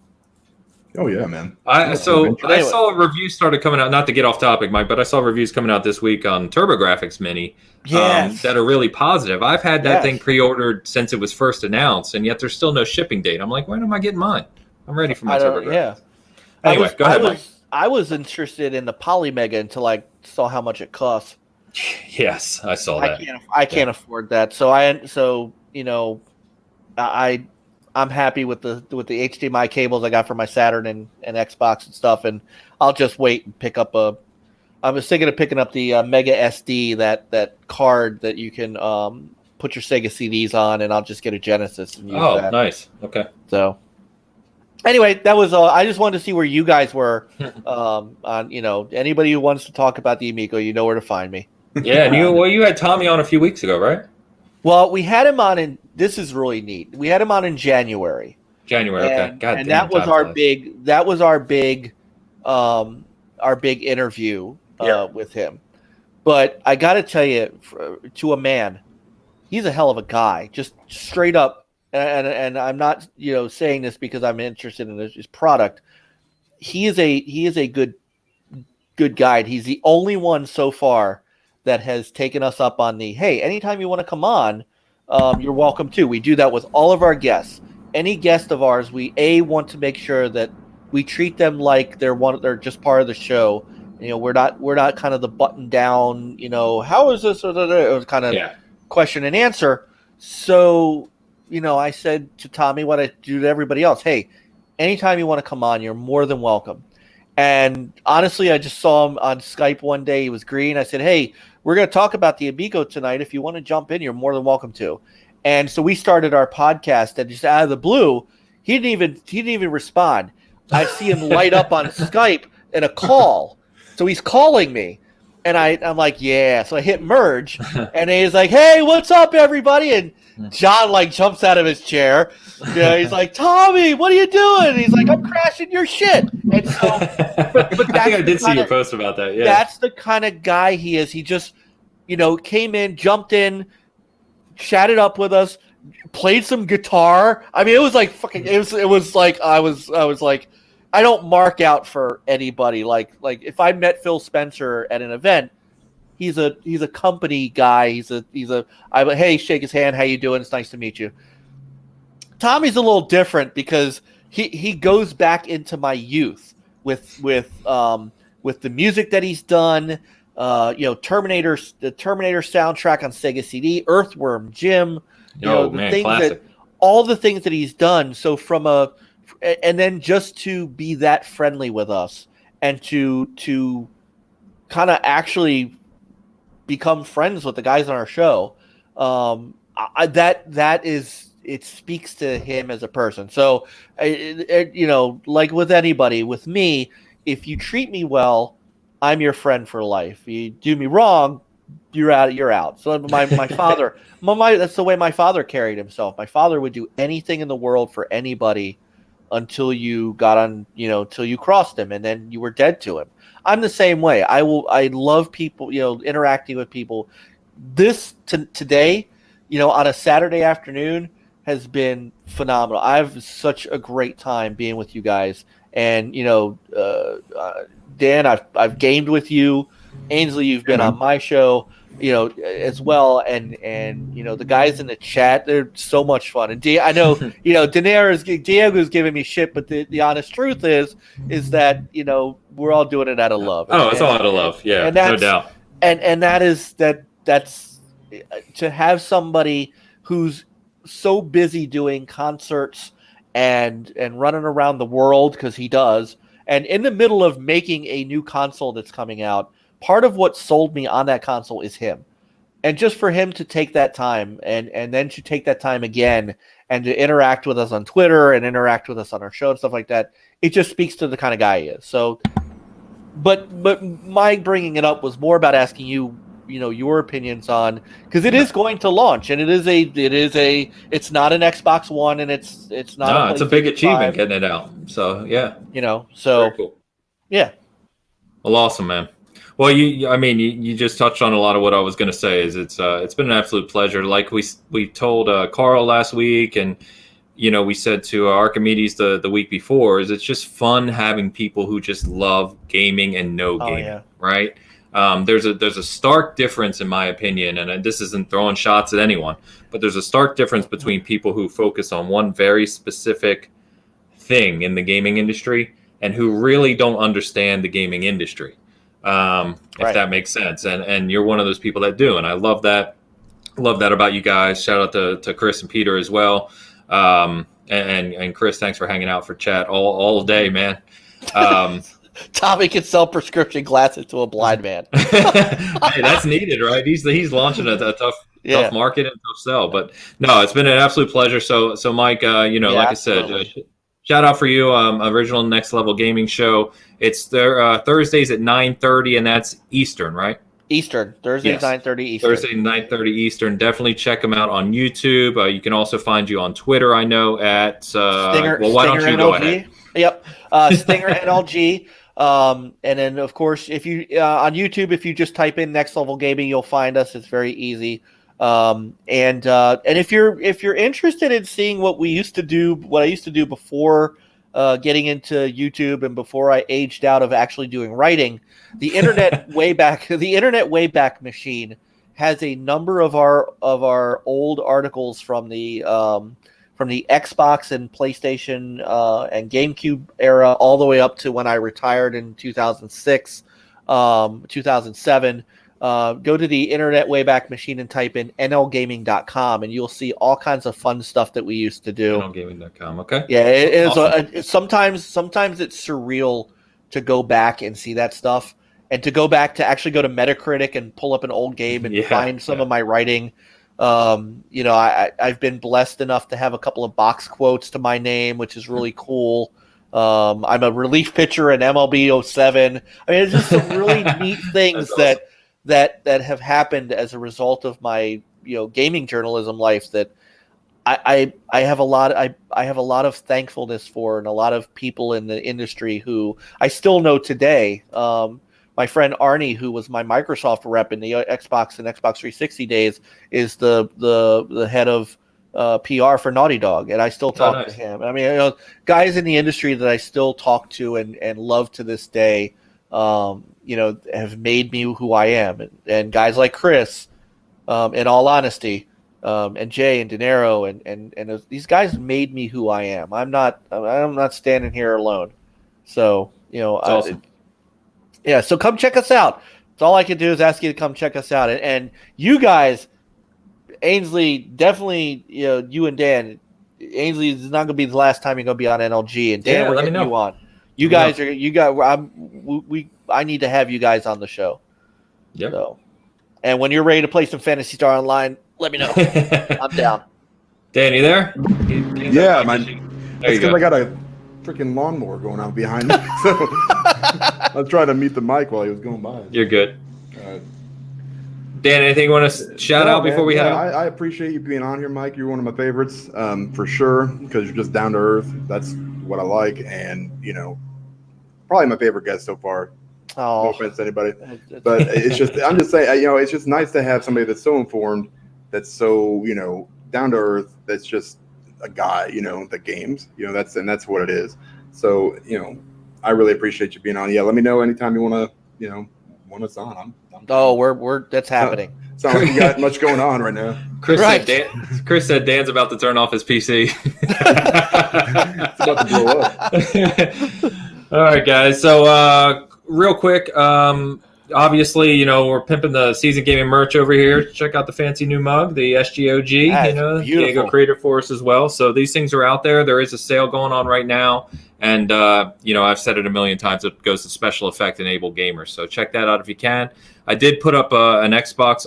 Oh yeah, man. I saw reviews started coming out. Not to get off topic, Mike, but I saw reviews coming out this week on TurboGrafx Mini. Yes. That are really positive. I've had that thing pre-ordered since it was first announced, and yet there's still no shipping date. I'm like, when am I getting mine? I'm ready for my TurboGrafx. Yeah. Anyway, go ahead, Mike. I was interested in the Polymega until I saw how much it costs. Yes, I saw that. I can't afford that. I'm happy with the HDMI cables I got for my Saturn and Xbox and stuff, and I'll just wait and pick up I was thinking of picking up the Mega SD, that card that you can put your Sega CDs on, and I'll just get a Genesis and use that. Nice. Okay. So anyway, that was I just wanted to see where you guys were on anybody who wants to talk about the Amico, you know where to find me. Yeah, and you had Tommy on a few weeks ago, right? Well, we had him on in. This is really neat. We had him on in January. Okay. God and damn, that was our big. That was our big interview with him. But I got to tell you, to a man, he's a hell of a guy. Just straight up, and I'm not saying this because I'm interested in his product. He is a good guide. He's the only one so far that has taken us up on the, hey, anytime you want to come on, you're welcome to. We do that with all of our guests. Any guest of ours, we want to make sure that we treat them like they're just part of the show. You know, we're not kind of the button down, you know, how is this? It was kind of question and answer. So, you know, I said to Tommy what I do to everybody else, hey, anytime you want to come on, you're more than welcome. And honestly, I just saw him on Skype one day. He was green. I said, hey, we're going to talk about the Amigo tonight. If you want to jump in, you're more than welcome to. And so we started our podcast, and just out of the blue, he didn't even respond. I see him light up on Skype in a call. So he's calling me, and I'm like, yeah. So I hit merge, and he's like, hey, what's up, everybody? And John like jumps out of his chair. You know, he's like, Tommy, what are you doing? And he's like, I'm crashing your shit. And so, but I think I did see your post about that. Yeah, that's the kind of guy he is. He just, you know, came in, jumped in, chatted up with us, played some guitar. I mean, it was like fucking. It was like I was like, I don't mark out for anybody. Like if I met Phil Spencer at an event, he's a company guy. Hey, shake his hand. How you doing? It's nice to meet you. Tommy's a little different because he goes back into my youth with the music that he's done. You know, the Terminator soundtrack on Sega CD, Earthworm Jim. All the things that he's done. So and then just to be that friendly with us and to kind of actually become friends with the guys on our show, it speaks to him as a person. So, you know, like with anybody, with me, if you treat me well, I'm your friend for life. If you do me wrong, you're out. So my father, that's the way my father carried himself. My father would do anything in the world for anybody until you got on, you know, till you crossed him, and then you were dead to him. I'm the same way. I love people, you know, interacting with people. Today, you know, on a Saturday afternoon has been phenomenal. I have such a great time being with you guys. And, you know, Dan, I've gamed with you. Ainsley, you've been on my show, you know, as well. And you know, the guys in the chat, they're so much fun. And I know, you know, Diego's giving me shit, but the honest truth is that, you know, we're all doing it out of love. It's all out of love. Yeah, no doubt. And that's to have somebody who's so busy doing concerts and running around the world, because he does, and in the middle of making a new console that's coming out. Part of what sold me on that console is him. And just for him to take that time and then to take that time again and to interact with us on Twitter and interact with us on our show and stuff like that, it just speaks to the kind of guy he is. So, but my bringing it up was more about asking you, you know, your opinions on, because it is going to launch, and it's not an Xbox One, and it's not. It's a big achievement getting it out. So yeah, you know, so very cool. Yeah. Well, awesome, man. Well, you just touched on a lot of what I was going to say. Is it's been an absolute pleasure. Like we told Carl last week, and you know, we said to Archimedes the week before, is it's just fun having people who just love gaming and know gaming, right? There's a stark difference, in my opinion, and this isn't throwing shots at anyone, but there's a stark difference between people who focus on one very specific thing in the gaming industry and who really don't understand the gaming industry. If that makes sense. And you're one of those people that do. And I love that about you guys. Shout out to Chris and Peter as well. And Chris, thanks for hanging out for chat all day, man. Tommy can sell prescription glasses to a blind man. Hey, that's needed, right? He's launching a tough market and tough sell. But no, it's been an absolute pleasure. So Mike, you know, like absolutely. I said, shout out for you, original Next Level Gaming Show. It's Thursdays at 9:30, and that's Eastern, right? Eastern. Thursdays, 9:30 Eastern. Thursday, 9:30 Eastern. Definitely check them out on YouTube. You can also find you on Twitter, I know, at Stinger. Why don't you go ahead? Yep. Stinger NLG. And then, of course, if you on YouTube, if you just type in Next Level Gaming, you'll find us. It's very easy. And if you're interested in seeing what I used to do before getting into YouTube and before I aged out of actually doing writing, the Internet Wayback Machine has a number of our old articles from the from the Xbox and PlayStation and GameCube era all the way up to when I retired in 2006, 2007. Go to the Internet Wayback Machine and type in nlgaming.com, and you'll see all kinds of fun stuff that we used to do. nlgaming.com, okay. Yeah, it is. Awesome. Sometimes it's surreal to go back and see that stuff, and to go back to actually go to Metacritic and pull up an old game and find some of my writing. I've been blessed enough to have a couple of box quotes to my name, which is really cool. I'm a relief pitcher in MLB 07. I mean, it's just some really neat things awesome. that have happened as a result of my gaming journalism life that I have a lot of thankfulness for, and a lot of people in the industry who I still know today. My friend Arnie, who was my Microsoft rep in the Xbox and Xbox 360 days, is the head of PR for Naughty Dog, and I still talk to him. I mean, guys in the industry that I still talk to and love to this day, have made me who I am. And guys like Chris, in all honesty, and Jay and De Niro, and these guys made me who I am. I'm not standing here alone. So awesome. So come check us out. That's all I can do is ask you to come check us out. And you guys, Ainsley, definitely, you and Dan, Ainsley is not going to be the last time you're going to be on NLG, and Dan, we're getting you on. You guys are. I need to have you guys on the show. Yeah. So, and when you're ready to play some Phantasy Star Online, let me know. I'm down. Dan, you there? Yeah, man. It's because I got a freaking lawnmower going on behind me. So I was trying to mute the mic while he was going by. You're good. Dan, anything you want to shout out before we head out? I appreciate you being on here, Mike. You're one of my favorites, for sure, because you're just down to earth. That's what I like, and probably my favorite guest so far. Oh, no offense to anybody, but it's just I'm just saying, it's just nice to have somebody that's so informed, that's so down to earth. That's just a guy, that games, that's what it is. So I really appreciate you being on. Yeah, let me know anytime you want to, want us on. we're that's happening. Sounds like you got much going on right now. Chris said Dan's about to turn off his PC. It's about to blow up. All right, guys. So real quick, obviously, we're pimping the Season Gaming merch over here. Check out the fancy new mug, the SGOG, Diego Creator Force as well. So these things are out there. There is a sale going on right now. And, I've said it a million times, it goes to special effect enabled gamers. So check that out if you can. I did put up an Xbox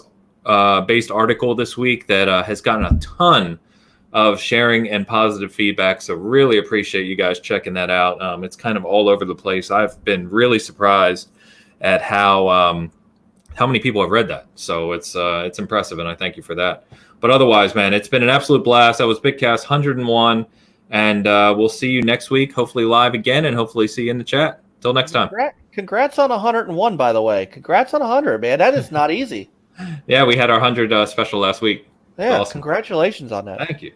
based article this week that has gotten a ton of sharing and positive feedback. So really appreciate you guys checking that out. It's kind of all over the place. I've been really surprised at how many people have read that. So it's impressive, and I thank you for that. But otherwise, man, it's been an absolute blast. That was Bitcast 101. And we'll see you next week, hopefully live again, and hopefully see you in the chat. Till next time. Congrats on 101, by the way. Congrats on 100, man. That is not easy. Yeah, we had our 100 special last week. Yeah, awesome. Congratulations on that. Thank you.